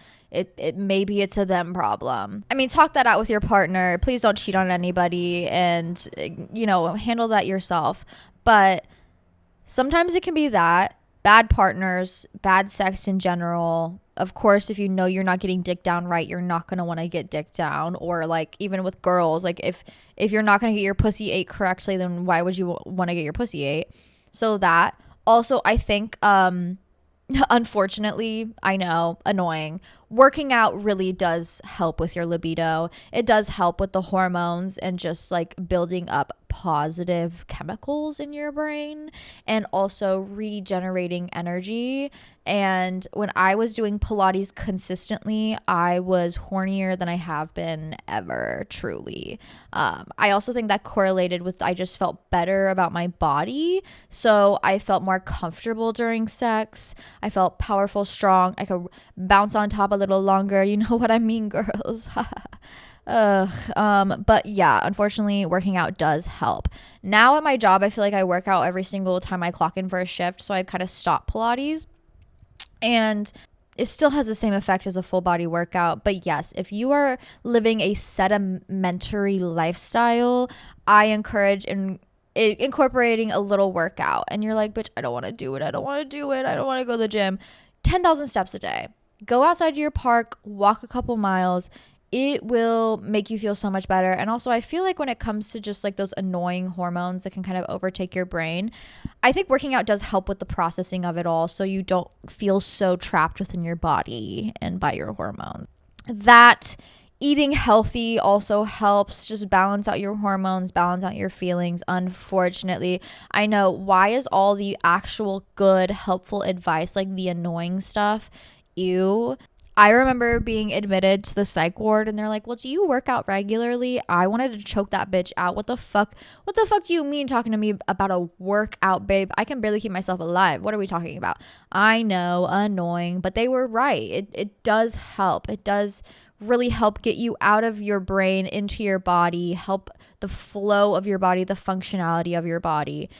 Maybe it's a them problem. I mean, talk that out with your partner. Please don't cheat on anybody, and, you know, handle that yourself. But sometimes it can be that bad partners, bad sex in general. Of course, if you know you're not getting dick down right, you're not going to want to get dick down. Or like even with girls, like if you're not going to get your pussy ate correctly, then why would you want to get your pussy ate? So that also, I think, unfortunately, I know, annoying, working out really does help with your libido. It does help with the hormones and just like building up positive chemicals in your brain, and also regenerating energy. And when I was doing Pilates consistently, I was hornier than I have been ever, truly. I also think that correlated with, I just felt better about my body. So I felt more comfortable during sex. I felt powerful, strong. I could bounce on top a little longer. You know what I mean, girls? But yeah, unfortunately, working out does help. Now at my job, I feel like I work out every single time I clock in for a shift. So I kind of stop Pilates, and it still has the same effect as a full body workout. But yes, if you are living a sedimentary lifestyle, I encourage incorporating a little workout. And you're like, bitch, I don't want to do it. I don't want to go to the gym. 10,000 steps a day. Go outside to your park, walk a couple miles. It will make you feel so much better. And also, I feel like when it comes to just like those annoying hormones that can kind of overtake your brain, I think working out does help with the processing of it all, so you don't feel so trapped within your body and by your hormones. That eating healthy also helps just balance out your hormones, balance out your feelings. Unfortunately, I know, why is all the actual good, helpful advice like the annoying stuff? Ew. I remember being admitted to the psych ward, and they're like, well, do you work out regularly? I wanted to choke that bitch out. What the fuck do you mean talking to me about a workout, babe? I can barely keep myself alive. What are we talking about? I know, annoying, but they were right. It does help. It does really help get you out of your brain into your body, help the flow of your body, the functionality of your body.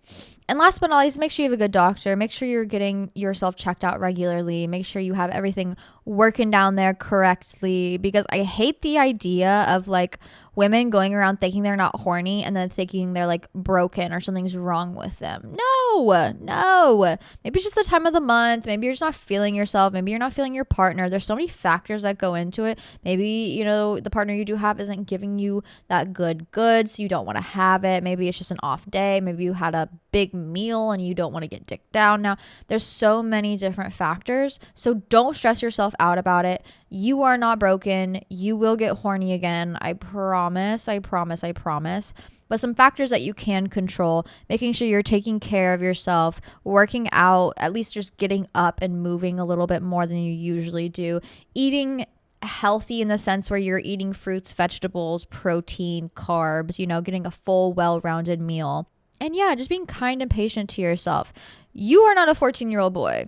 And last but not least, make sure you have a good doctor. Make sure you're getting yourself checked out regularly. Make sure you have everything working down there correctly, because I hate the idea of like women going around thinking they're not horny and then thinking they're like broken or something's wrong with them. No. Maybe it's just the time of the month. Maybe you're just not feeling yourself. Maybe you're not feeling your partner. There's so many factors that go into it. Maybe, you know, the partner you do have isn't giving you that good, so you don't want to have it. Maybe it's just an off day. Maybe you had a big meal and you don't want to get dicked down now. There's so many different factors. So don't stress yourself out about it. You are not broken. You will get horny again. I promise. I promise. I promise. But some factors that you can control, making sure you're taking care of yourself, working out, at least just getting up and moving a little bit more than you usually do, eating healthy in the sense where you're eating fruits, vegetables, protein, carbs, getting a full, well-rounded meal. And yeah, just being kind and patient to yourself. You are not a 14-year-old boy.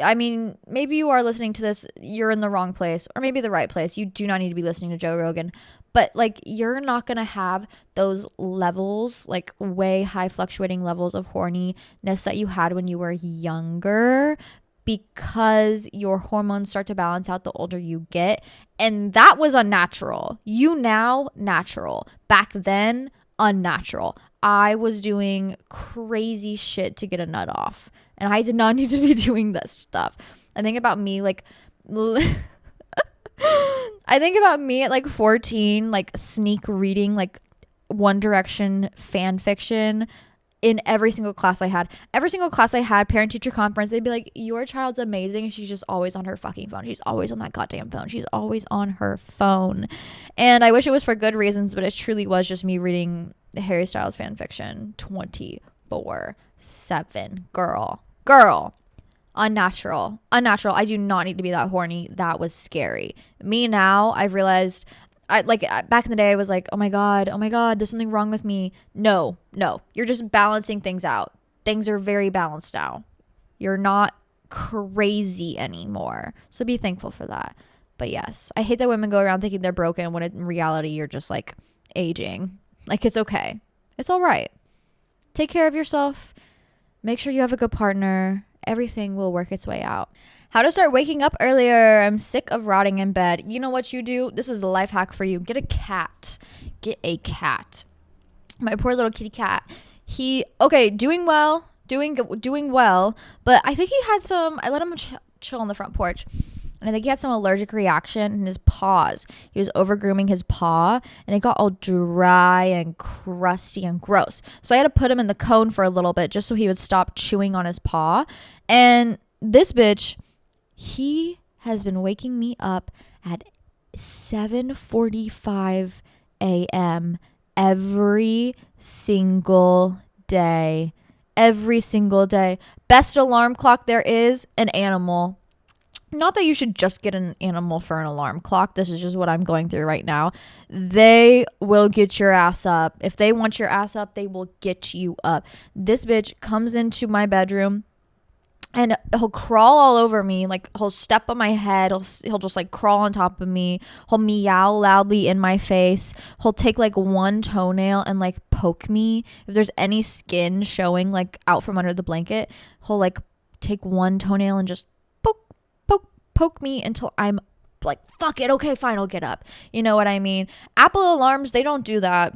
I mean, maybe you are listening to this, you're in the wrong place, or maybe the right place. You do not need to be listening to Joe Rogan. But you're not going to have those levels, way high fluctuating levels of horniness that you had when you were younger, because your hormones start to balance out the older you get. And that was unnatural. You now natural. Back then, unnatural. I was doing crazy shit to get a nut off. And I did not need to be doing this stuff. I think about me at 14, sneak reading One Direction fan fiction in every single class I had. Every single class I had, parent teacher conference, they'd be like, your child's amazing. She's just always on her fucking phone. She's always on that goddamn phone. She's always on her phone. And I wish it was for good reasons, but it truly was just me reading the Harry Styles fan fiction 24/7. Girl. Unnatural. I do not need to be that horny. That was scary. Me now, I've realized, back in the day, I was like, oh my God, there's something wrong with me. No, you're just balancing things out. Things are very balanced now. You're not crazy anymore. So be thankful for that. But yes, I hate that women go around thinking they're broken when in reality, you're just aging. It's okay. It's all right. Take care of yourself. Make sure you have a good partner. Everything will work its way out. How to start waking up earlier. I'm sick of rotting in bed. You know what you do? This is a life hack for you. Get a cat. My poor little kitty cat. Doing well, but I think he had I let him chill on the front porch. And I think he had some allergic reaction in his paws. He was over grooming his paw and it got all dry and crusty and gross. So I had to put him in the cone for a little bit just so he would stop chewing on his paw. And this bitch, he has been waking me up at 7:45 a.m. every single day. Best alarm clock there is, an animal. Not that you should just get an animal for an alarm clock. This is just what I'm going through right now. They will get your ass up. If they want your ass up, they will get you up. This bitch comes into my bedroom and he'll crawl all over me. He'll step on my head. He'll just crawl on top of me. He'll meow loudly in my face. He'll take one toenail and poke me. If there's any skin showing out from under the blanket, he'll take one toenail and just poke me until I'm fuck it, okay, fine, I'll get up. You know what I mean? Apple alarms, they don't do that.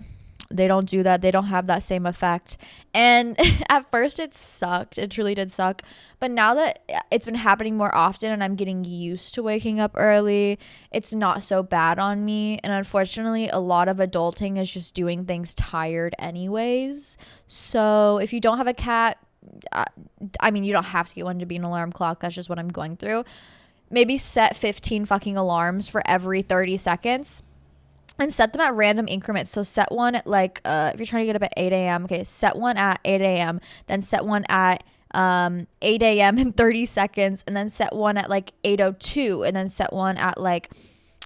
They don't have that same effect. And at first it sucked. It truly did suck. But now that it's been happening more often and I'm getting used to waking up early, it's not so bad on me. And unfortunately, a lot of adulting is just doing things tired anyways. So if you don't have a cat, you don't have to get one to be an alarm clock. That's just what I'm going through. Maybe set 15 fucking alarms for every 30 seconds and set them at random increments. So set one at if you're trying to get up at 8 a.m., okay, set one at 8 a.m., then set one at 8 a.m. in 30 seconds, and then set one at 8:02, and then set one at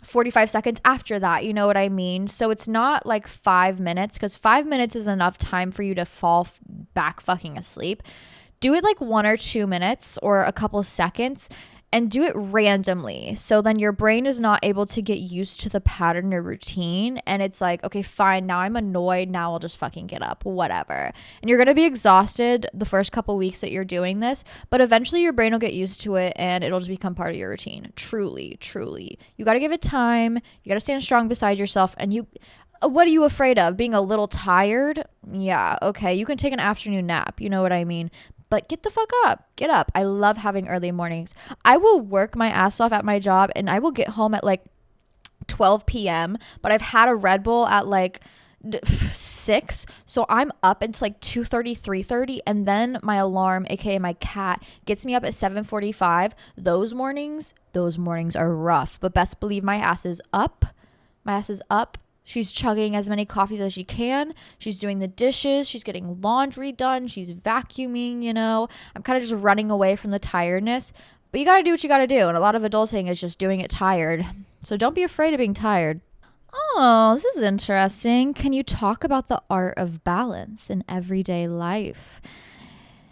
45 seconds after that. You know what I mean? So it's not 5 minutes, because 5 minutes is enough time for you to fall back fucking asleep. Do it 1 or 2 minutes or a couple seconds. And do it randomly. So then your brain is not able to get used to the pattern or routine. And it's okay, fine, now I'm annoyed. Now I'll just fucking get up, whatever. And you're going to be exhausted the first couple weeks that you're doing this. But eventually your brain will get used to it and it'll just become part of your routine. Truly. You got to give it time. You got to stand strong beside yourself. And what are you afraid of? Being a little tired? Yeah, okay. You can take an afternoon nap. You know what I mean? But get the fuck up. Get up. I love having early mornings. I will work my ass off at my job and I will get home at 12 p.m. But I've had a Red Bull at 6. So I'm up until like 2:30, 3:30, and then my alarm, aka my cat, gets me up at 7:45. Those mornings are rough, but best believe my ass is up. My ass is up. She's chugging as many coffees as she can. She's doing the dishes. She's getting laundry done. She's vacuuming, I'm kind of just running away from the tiredness. But you got to do what you got to do. And a lot of adulting is just doing it tired. So don't be afraid of being tired. Oh, this is interesting. Can you talk about the art of balance in everyday life?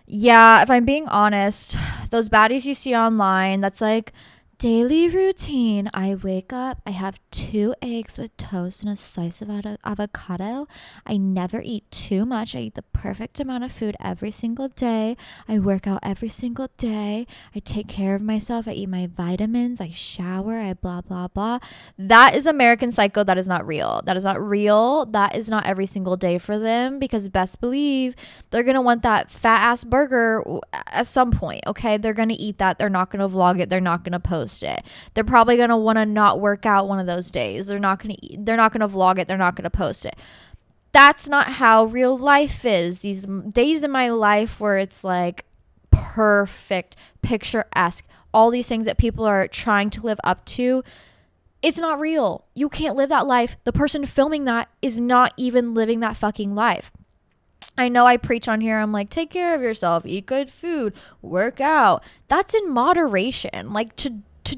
Yeah, if I'm being honest, those baddies you see online, that's like daily routine. I wake up, I have 2 eggs with toast and a slice of avocado. I never eat too much. I eat the perfect amount of food every single day. I work out every single day. I take care of myself. I eat my vitamins. I shower. I blah, blah, blah. That is American Psycho. That is not real. That is not real. That is not every single day for them, because best believe they're going to want that fat ass burger at some point. Okay. They're going to eat that. They're not going to vlog it. They're not going to post it. They're probably going to want to not work out one of those days. They're not going to vlog it. They're not going to post it. That's not how real life is. These days in my life where it's like perfect, picturesque, all these things that people are trying to live up to, it's not real. You can't live that life. The person filming that is not even living that fucking life. I know I preach on here. I'm like, take care of yourself, eat good food, work out. That's in moderation. Like to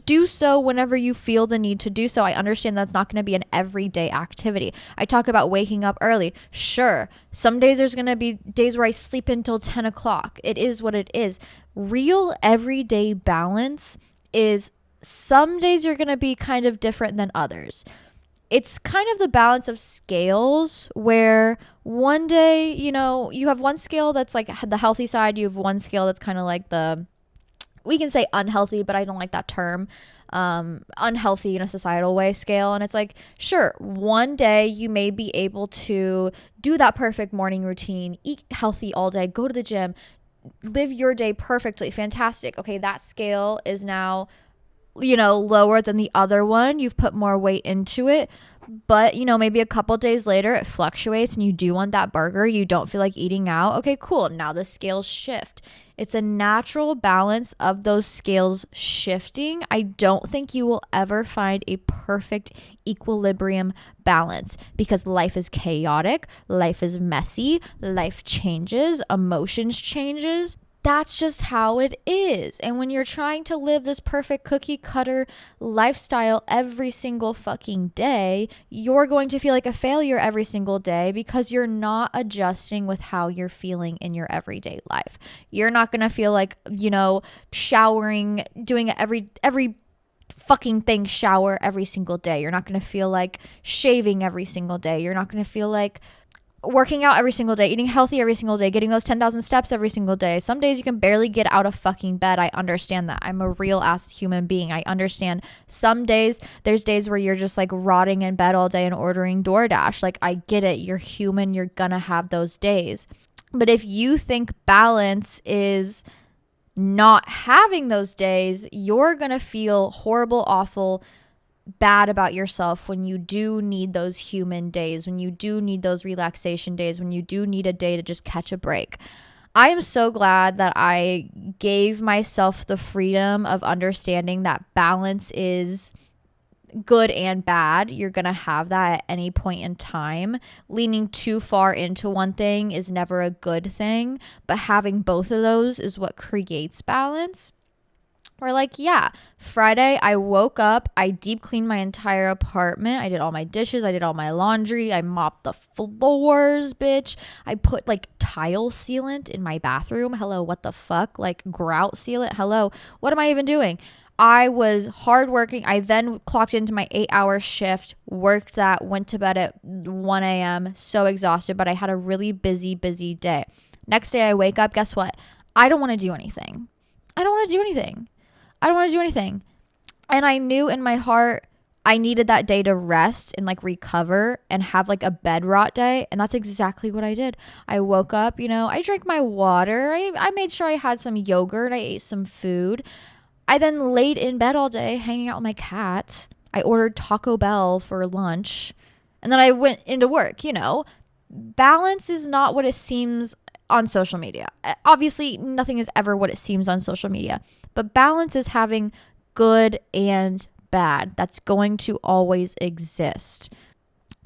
do so whenever you feel the need to do so. I understand that's not going to be an everyday activity. I talk about waking up early. Sure. Some days there's going to be days where I sleep until 10 o'clock. It is what it is. Real everyday balance is some days you're going to be kind of different than others. It's kind of the balance of scales where one day, you have one scale that's like the healthy side. You have one scale that's kind of like we can say unhealthy, but I don't like that term. Unhealthy in a societal way scale. And it's like, sure, one day you may be able to do that perfect morning routine, eat healthy all day, go to the gym, live your day perfectly. Fantastic. Okay, that scale is now lower than the other one. You've put more weight into it, but maybe a couple days later it fluctuates and you do want that burger. You don't feel like eating out. Okay, cool. Now the scales shift. It's a natural balance of those scales shifting. I don't think you will ever find a perfect equilibrium balance, because life is chaotic, life is messy, life changes, emotions changes. That's just how it is. And when you're trying to live this perfect cookie cutter lifestyle every single fucking day, you're going to feel like a failure every single day because you're not adjusting with how you're feeling in your everyday life. You're not going to feel like, showering, doing every fucking thing, shower every single day. You're not going to feel like shaving every single day. You're not going to feel like working out every single day, eating healthy every single day, getting those 10,000 steps every single day. Some days you can barely get out of fucking bed. I understand that. I'm a real ass human being. I understand. Some days, there's days where you're just like rotting in bed all day and ordering DoorDash. Like, I get it. You're human. You're gonna have those days. But if you think balance is not having those days, you're gonna feel horrible, awful, bad about yourself when you do need those human days, when you do need those relaxation days, when you do need a day to just catch a break. I am so glad that I gave myself the freedom of understanding that balance is good and bad. You're going to have that at any point in time. Leaning too far into one thing is never a good thing, but having both of those is what creates balance. Or like, yeah, Friday I woke up, I deep cleaned my entire apartment. I did all my dishes, I did all my laundry, I mopped the floors, bitch. I put like tile sealant in my bathroom. Hello, what the fuck? Like grout sealant. Hello, what am I even doing? I was hardworking. I then clocked into my 8-hour shift, worked that, went to bed at 1 a.m. So exhausted, but I had a really busy day. Next day I wake up, guess what? I don't want to do anything. I don't want to do anything. And I knew in my heart I needed that day to rest and like recover and have like a bed rot day. And that's exactly what I did. I woke up, I drank my water. I made sure I had some yogurt. I ate some food. I then laid in bed all day hanging out with my cat. I ordered Taco Bell for lunch. And then I went into work, you know. Balance is not what it seems on social media. Obviously, nothing is ever what it seems on social media. But balance is having good and bad. That's going to always exist.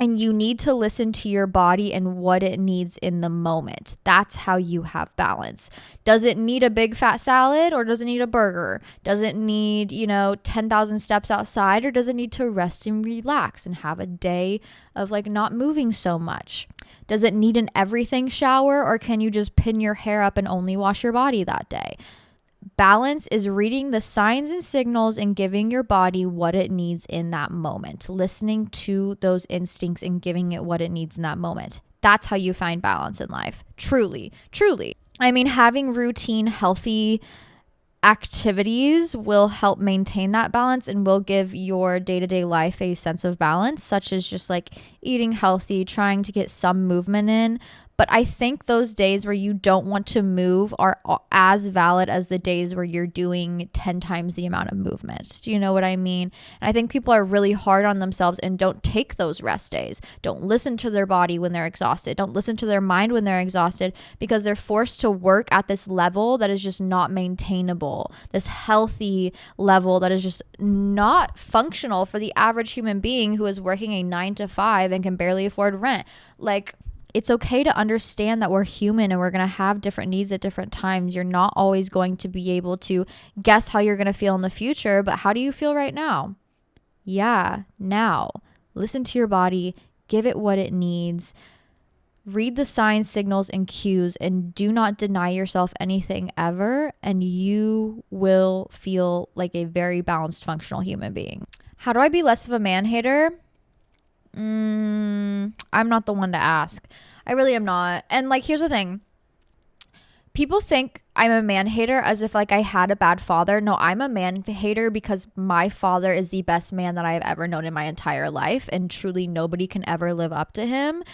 And you need to listen to your body and what it needs in the moment. That's how you have balance. Does it need a big fat salad, or does it need a burger? Does it need, 10,000 steps outside, or does it need to rest and relax and have a day of like not moving so much? Does it need an everything shower, or can you just pin your hair up and only wash your body that day? Balance is reading the signs and signals and giving your body what it needs in that moment, listening to those instincts and giving it what it needs in that moment. That's how you find balance in life. Truly, truly. I mean, having routine, healthy activities will help maintain that balance and will give your day-to-day life a sense of balance, such as just like eating healthy, trying to get some movement in. But I think those days where you don't want to move are as valid as the days where you're doing 10 times the amount of movement. Do you know what I mean? And I think people are really hard on themselves and don't take those rest days. Don't listen to their body when they're exhausted. Don't listen to their mind when they're exhausted, because they're forced to work at this level that is just not maintainable. This healthy level that is just not functional for the average human being who is working a 9 to 5 and can barely afford rent. Like, it's okay to understand that we're human and we're going to have different needs at different times. You're not always going to be able to guess how you're going to feel in the future, but how do you feel right now? Yeah, now. Listen to your body, give it what it needs. Read the signs, signals, and cues, and do not deny yourself anything ever, and you will feel like a very balanced, functional human being. How do I be less of a man hater? I'm not the one to ask. I really am not. And like, here's the thing. People think I'm a man hater as if like I had a bad father. No, I'm a man hater because my father is the best man that I have ever known in my entire life, and truly nobody can ever live up to him.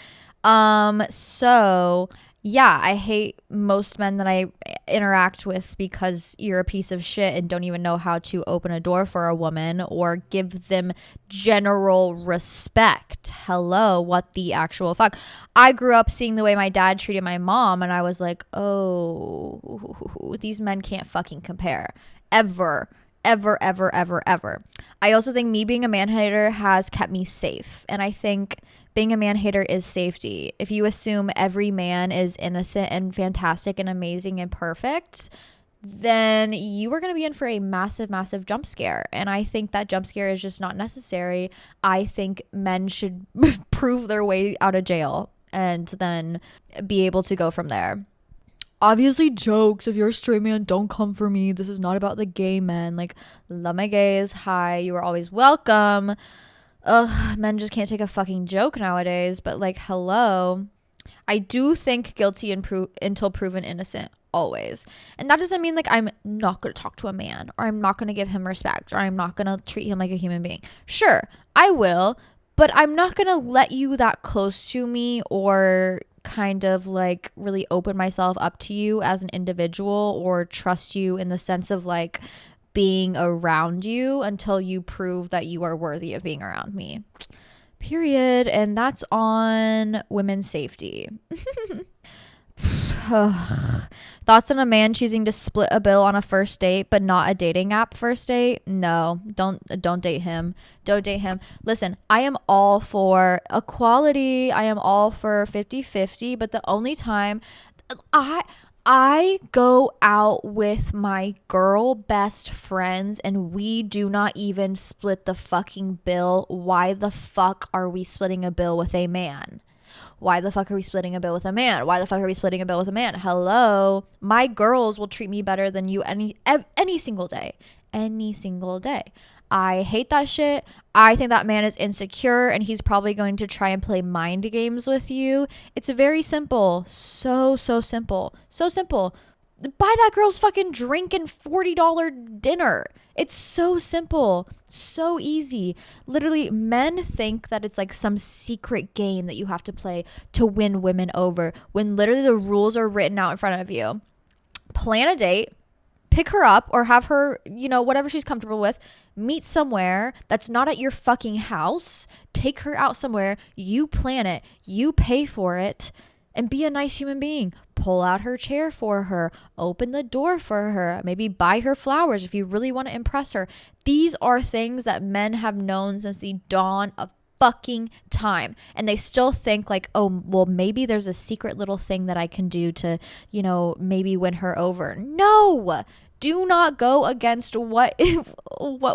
So yeah, I hate most men that I interact with because you're a piece of shit and don't even know how to open a door for a woman or give them general respect. Hello, what the actual fuck? I grew up seeing the way my dad treated my mom, and I was like, oh, these men can't fucking compare. Ever. Ever, ever, ever, ever. I also think me being a man hater has kept me safe. And I think being a man hater is safety. If you assume every man is innocent and fantastic and amazing and perfect, then you are going to be in for a massive, massive jump scare. And I think that jump scare is just not necessary. I think men should prove their way out of jail and then be able to go from there. Obviously, jokes. If you're a straight man, don't come for me. This is not about the gay men. Like, love my gays. Hi, you are always welcome. Ugh, men just can't take a fucking joke nowadays. But like, hello. I do think guilty until proven innocent. Always. And that doesn't mean like I'm not going to talk to a man, or I'm not going to give him respect, or I'm not going to treat him like a human being. Sure, I will. But I'm not going to let you that close to me or kind of like really open myself up to you as an individual or trust you in the sense of like being around you until you prove that you are worthy of being around me. Period. And that's on women's safety. Thoughts on a man choosing to split a bill on a first date but not a dating app first date? No, don't date him. Don't date him. Listen, I am all for equality. I am all for 50-50, but the only time I go out with my girl best friends and we do not even split the fucking bill. Why the fuck are we splitting a bill with a man? Why the fuck are we splitting a bill with a man? Why the fuck are we splitting a bill with a man? Hello. My girls will treat me better than you any single day. Any single day. I hate that shit. I think that man is insecure and he's probably going to try and play mind games with you. It's very simple. So simple. So simple. Buy that girl's fucking drink and $40 dinner. It's so simple. So easy. Literally, men think that it's like some secret game that you have to play to win women over when literally the rules are written out in front of you. Plan a date. pick her up or have her, whatever she's comfortable with, meet somewhere that's not at your fucking house. Take her out somewhere. You plan it. You pay for it. And be a nice human being. Pull out her chair for her. Open the door for her. Maybe buy her flowers if you really want to impress her. These are things that men have known since the dawn of fucking time. And they still think like, oh, well, maybe there's a secret little thing that I can do to, maybe win her over. No! Do not go against what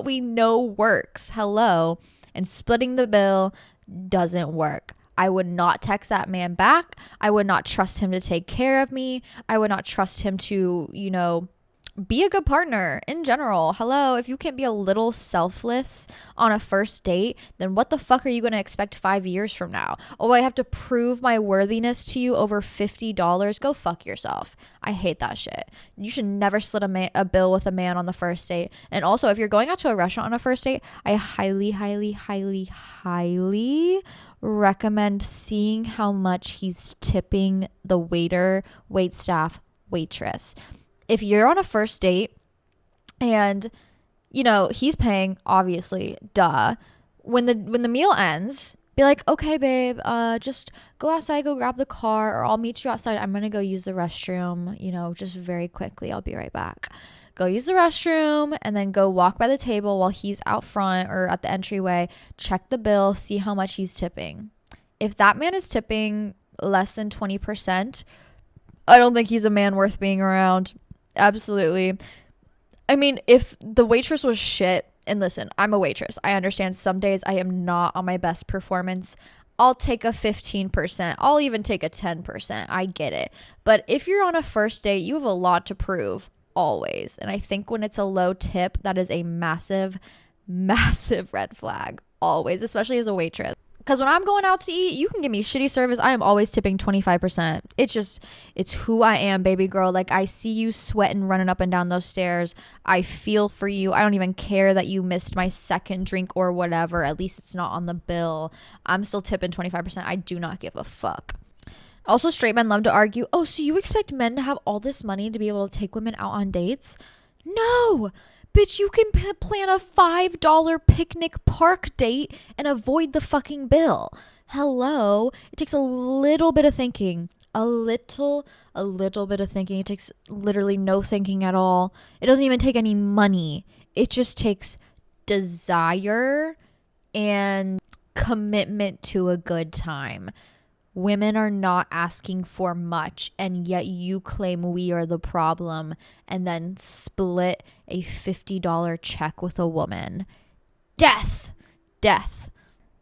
we know works. Hello. And splitting the bill doesn't work. I would not text that man back. I would not trust him to take care of me. I would not trust him to, be a good partner in general. Hello, if you can't be a little selfless on a first date, then what the fuck are you going to expect 5 years from now? Oh, I have to prove my worthiness to you over $50? Go fuck yourself. I hate that shit. You should never split a bill with a man on the first date. And also, if you're going out to a restaurant on a first date, I highly, highly, highly, highly recommend seeing how much he's tipping the waiter, waitstaff, waitress. If you're on a first date and, he's paying, obviously, duh. When the meal ends, be like, okay, babe, just go outside, go grab the car, or I'll meet you outside. I'm going to go use the restroom, just very quickly. I'll be right back. Go use the restroom and then go walk by the table while he's out front or at the entryway. Check the bill, see how much he's tipping. If that man is tipping less than 20%, I don't think he's a man worth being around. Absolutely. I mean, if the waitress was shit, and listen, I'm a waitress. I understand some days I am not on my best performance. I'll take a 15%. I'll even take a 10%. I get it. But if you're on a first date, you have a lot to prove always. And I think when it's a low tip, that is a massive, massive red flag always, especially as a waitress. Because when I'm going out to eat, you can give me shitty service. I am always tipping 25%. It's who I am, baby girl. Like, I see you sweating, running up and down those stairs. I feel for you. I don't even care that you missed my second drink or whatever. At least it's not on the bill. I'm still tipping 25%. I do not give a fuck. Also, straight men love to argue, oh, so you expect men to have all this money to be able to take women out on dates? No! Bitch, you can plan a $5 picnic park date and avoid the fucking bill. Hello? It takes a little bit of thinking. A little bit of thinking. It takes literally no thinking at all. It doesn't even take any money. It just takes desire and commitment to a good time. Women are not asking for much, and yet you claim we are the problem and then split a $50 check with a woman. Death.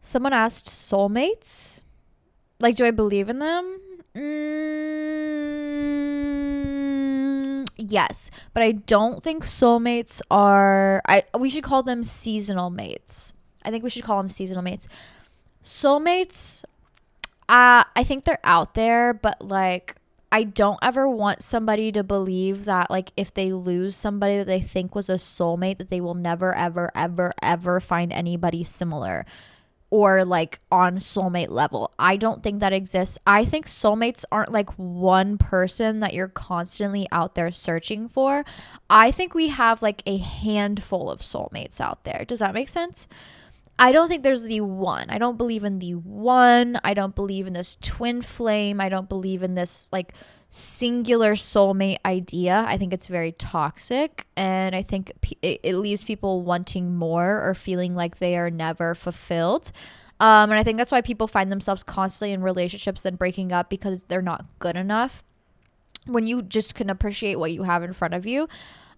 Someone asked soulmates? Like, do I believe in them? Yes, but I don't think soulmates are... we should call them seasonal mates. I think we should call them seasonal mates. Soulmates... I think they're out there, but like, I don't ever want somebody to believe that like if they lose somebody that they think was a soulmate, that they will never, ever, ever, ever find anybody similar or like on soulmate level. I don't think that exists. I think soulmates aren't like one person that you're constantly out there searching for. I think we have like a handful of soulmates out there. Does that make sense? I don't think there's the one. I don't believe in the one. I don't believe in this twin flame. I don't believe in this like singular soulmate idea. I think it's very toxic, and I think it leaves people wanting more or feeling like they are never fulfilled. And I think that's why people find themselves constantly in relationships then breaking up because they're not good enough. When you just can appreciate what you have in front of you.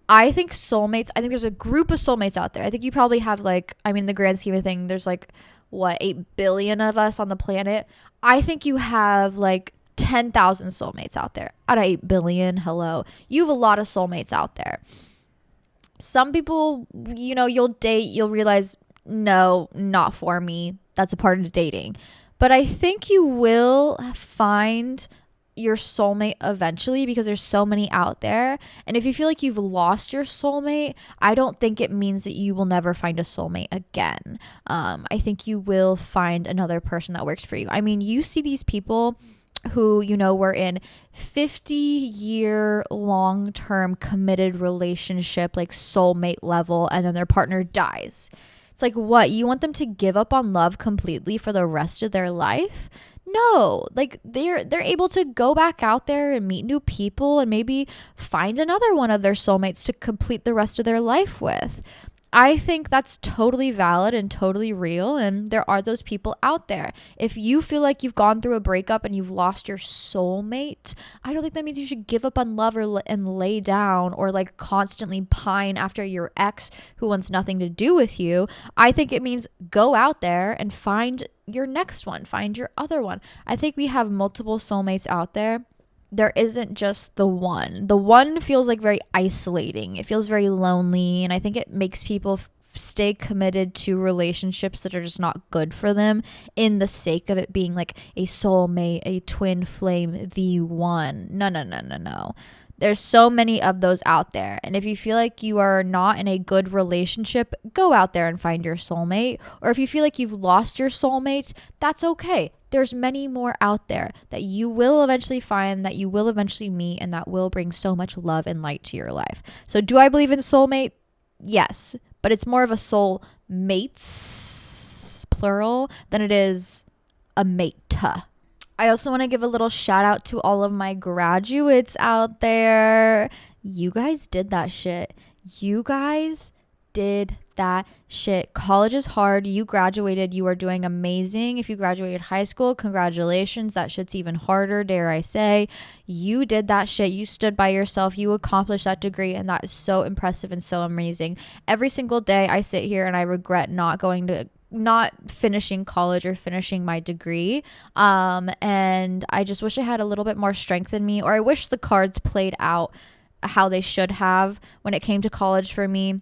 I think soulmates, I think there's a group of soulmates out there. I think you probably have like, I mean, in the grand scheme of things, there's like, 8 billion of us on the planet. I think you have like 10,000 soulmates out there out of 8 billion. Hello. You have a lot of soulmates out there. Some people, you'll date, you'll realize, no, not for me. That's a part of dating. But I think you will find your soulmate eventually because there's so many out there. And if you feel like you've lost your soulmate, I don't think it means that you will never find a soulmate again. I think you will find another person that works for you. I mean, you see these people who, you know, were in 50-year long-term committed relationship, like soulmate level, and then their partner dies. It's like, what? You want them to give up on love completely for the rest of their life? No, like they're able to go back out there and meet new people and maybe find another one of their soulmates to complete the rest of their life with. I think that's totally valid and totally real, and there are those people out there. If you feel like you've gone through a breakup and you've lost your soulmate, I don't think that means you should give up on love and lay down or like constantly pine after your ex who wants nothing to do with you. I think it means go out there and find your next one, find your other one. I think we have multiple soulmates out there. There isn't just the one. The one feels like very isolating. It feels very lonely. And I think it makes people stay committed to relationships that are just not good for them in the sake of it being like a soulmate, a twin flame, the one. No, no, no, no, no. There's so many of those out there. And if you feel like you are not in a good relationship, go out there and find your soulmate. Or if you feel like you've lost your soulmate, that's okay. There's many more out there that you will eventually find, that you will eventually meet, and that will bring so much love and light to your life. So do I believe in soulmate? Yes. But it's more of a soul mates, plural, than it is a mate. I also want to give a little shout out to all of my graduates out there. You guys did that shit. You guys did that shit. College is hard. You graduated. You are doing amazing. If you graduated high school, congratulations. That shit's even harder, dare I say. You did that shit. You stood by yourself. You accomplished that degree, and that is so impressive and so amazing. Every single day I sit here and I regret not finishing college or finishing my degree. And I just wish I had a little bit more strength in me, or I wish the cards played out how they should have when it came to college for me.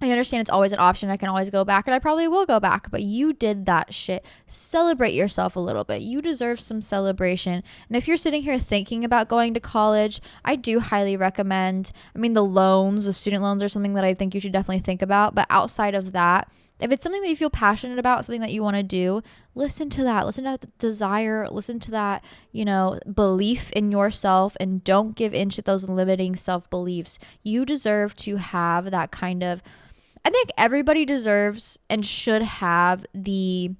I understand it's always an option. I can always go back, and I probably will go back, but you did that shit. Celebrate yourself a little bit. You deserve some celebration. And if you're sitting here thinking about going to college, I do highly recommend, the student loans are something that I think you should definitely think about. But outside of that, if it's something that you feel passionate about, something that you want to do, listen to that. Listen to that desire. Listen to that, belief in yourself, and don't give in to those limiting self-beliefs. You deserve to have that kind of, I think everybody deserves and should have the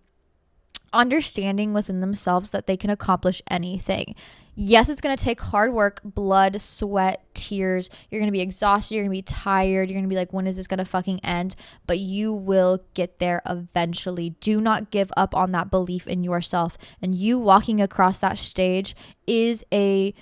understanding within themselves that they can accomplish anything. Yes, it's going to take hard work, blood, sweat, tears. You're going to be exhausted. You're going to be tired. You're going to be like, when is this going to fucking end? But you will get there eventually. Do not give up on that belief in yourself. And you walking across that stage is a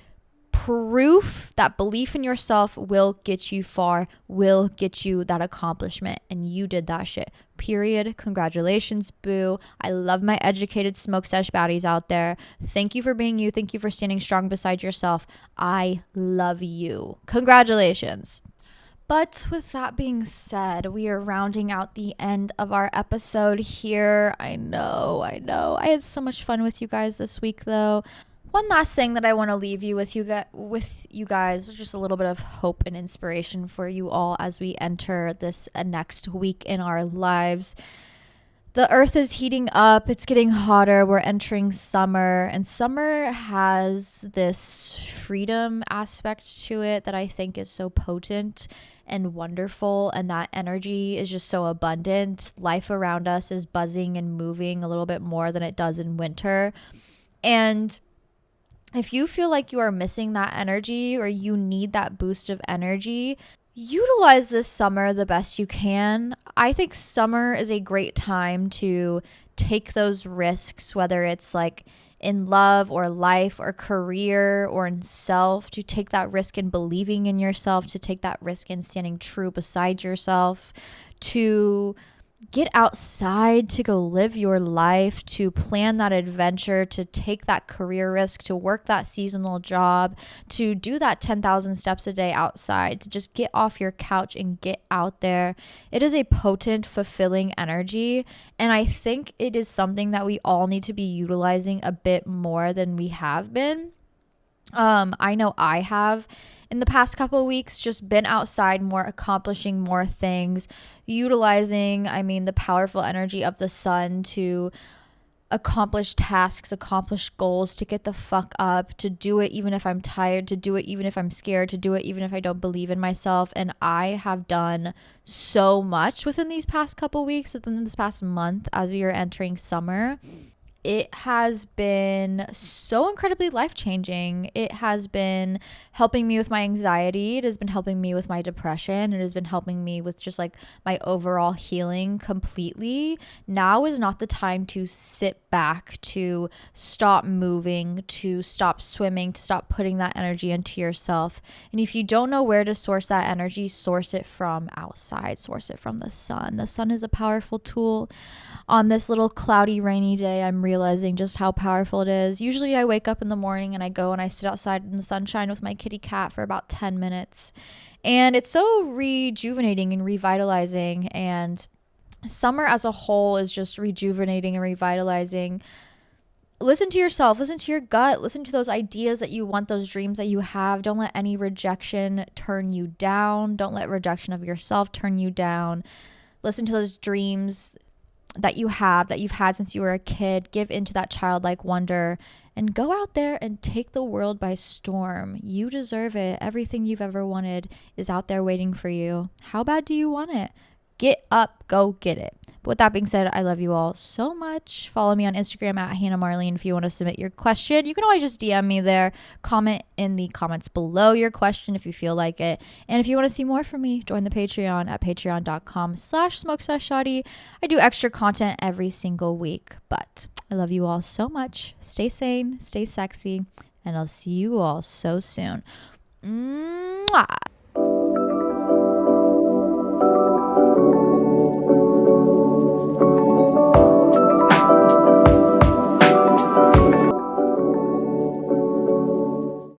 proof that belief in yourself will get you far, will get you that accomplishment. And you did that shit. Period. Congratulations, boo. I love my educated smoke sesh baddies out there. Thank you for being you. Thank you for standing strong beside yourself. I love you. Congratulations. But with that being said, we are rounding out the end of our episode here. I know. I had so much fun with you guys this week, though. One last thing that I want to leave you with you guys, just a little bit of hope and inspiration for you all as we enter this next week in our lives. The earth is heating up. It's getting hotter. We're entering summer, and summer has this freedom aspect to it that I think is so potent and wonderful, and that energy is just so abundant. Life around us is buzzing and moving a little bit more than it does in winter. And if you feel like you are missing that energy, or you need that boost of energy, utilize this summer the best you can. I think summer is a great time to take those risks, whether it's like in love or life or career or in self, to take that risk in believing in yourself, to take that risk in standing true beside yourself, to get outside, to go live your life, to plan that adventure, to take that career risk, to work that seasonal job, to do that 10,000 steps a day outside, to just get off your couch and get out there. It is a potent, fulfilling energy, and I think it is something that we all need to be utilizing a bit more than we have been. I know I have in the past couple of weeks just been outside more, accomplishing more things, utilizing, the powerful energy of the sun to accomplish tasks, accomplish goals, to get the fuck up, to do it even if I'm tired, to do it even if I'm scared, to do it even if I don't believe in myself. And I have done so much within these past couple weeks, within this past month, as we are entering summer. It has been so incredibly life-changing. It has been helping me with my anxiety. It has been helping me with my depression. It has been helping me with just like my overall healing completely. Now is not the time to sit back, to stop moving, to stop swimming, to stop putting that energy into yourself. And if you don't know where to source that energy, source it from outside, source it from the sun. The sun is a powerful tool. On this little cloudy, rainy day, I'm realizing just how powerful it is. Usually I wake up in the morning and I go and I sit outside in the sunshine with my kitty cat for about 10 minutes. And it's so rejuvenating and revitalizing. And summer as a whole is just rejuvenating and revitalizing. Listen to yourself, listen to your gut, listen to those ideas that you want, those dreams that you have. Don't let any rejection turn you down. Don't let rejection of yourself turn you down. Listen to those dreams that you have, that you've had since you were a kid. Give into that childlike wonder and go out there and take the world by storm. You deserve it. Everything you've ever wanted is out there waiting for you. How bad do you want it? Get up, go get it. But with that being said, I love you all so much. Follow me on Instagram at Hannah Marlene if you want to submit your question. You can always just DM me there. Comment in the comments below your question if you feel like it. And if you want to see more from me, join the Patreon at patreon.com/smokeseshotty. I do extra content every single week. But I love you all so much. Stay sane, stay sexy, and I'll see you all so soon. Mwah.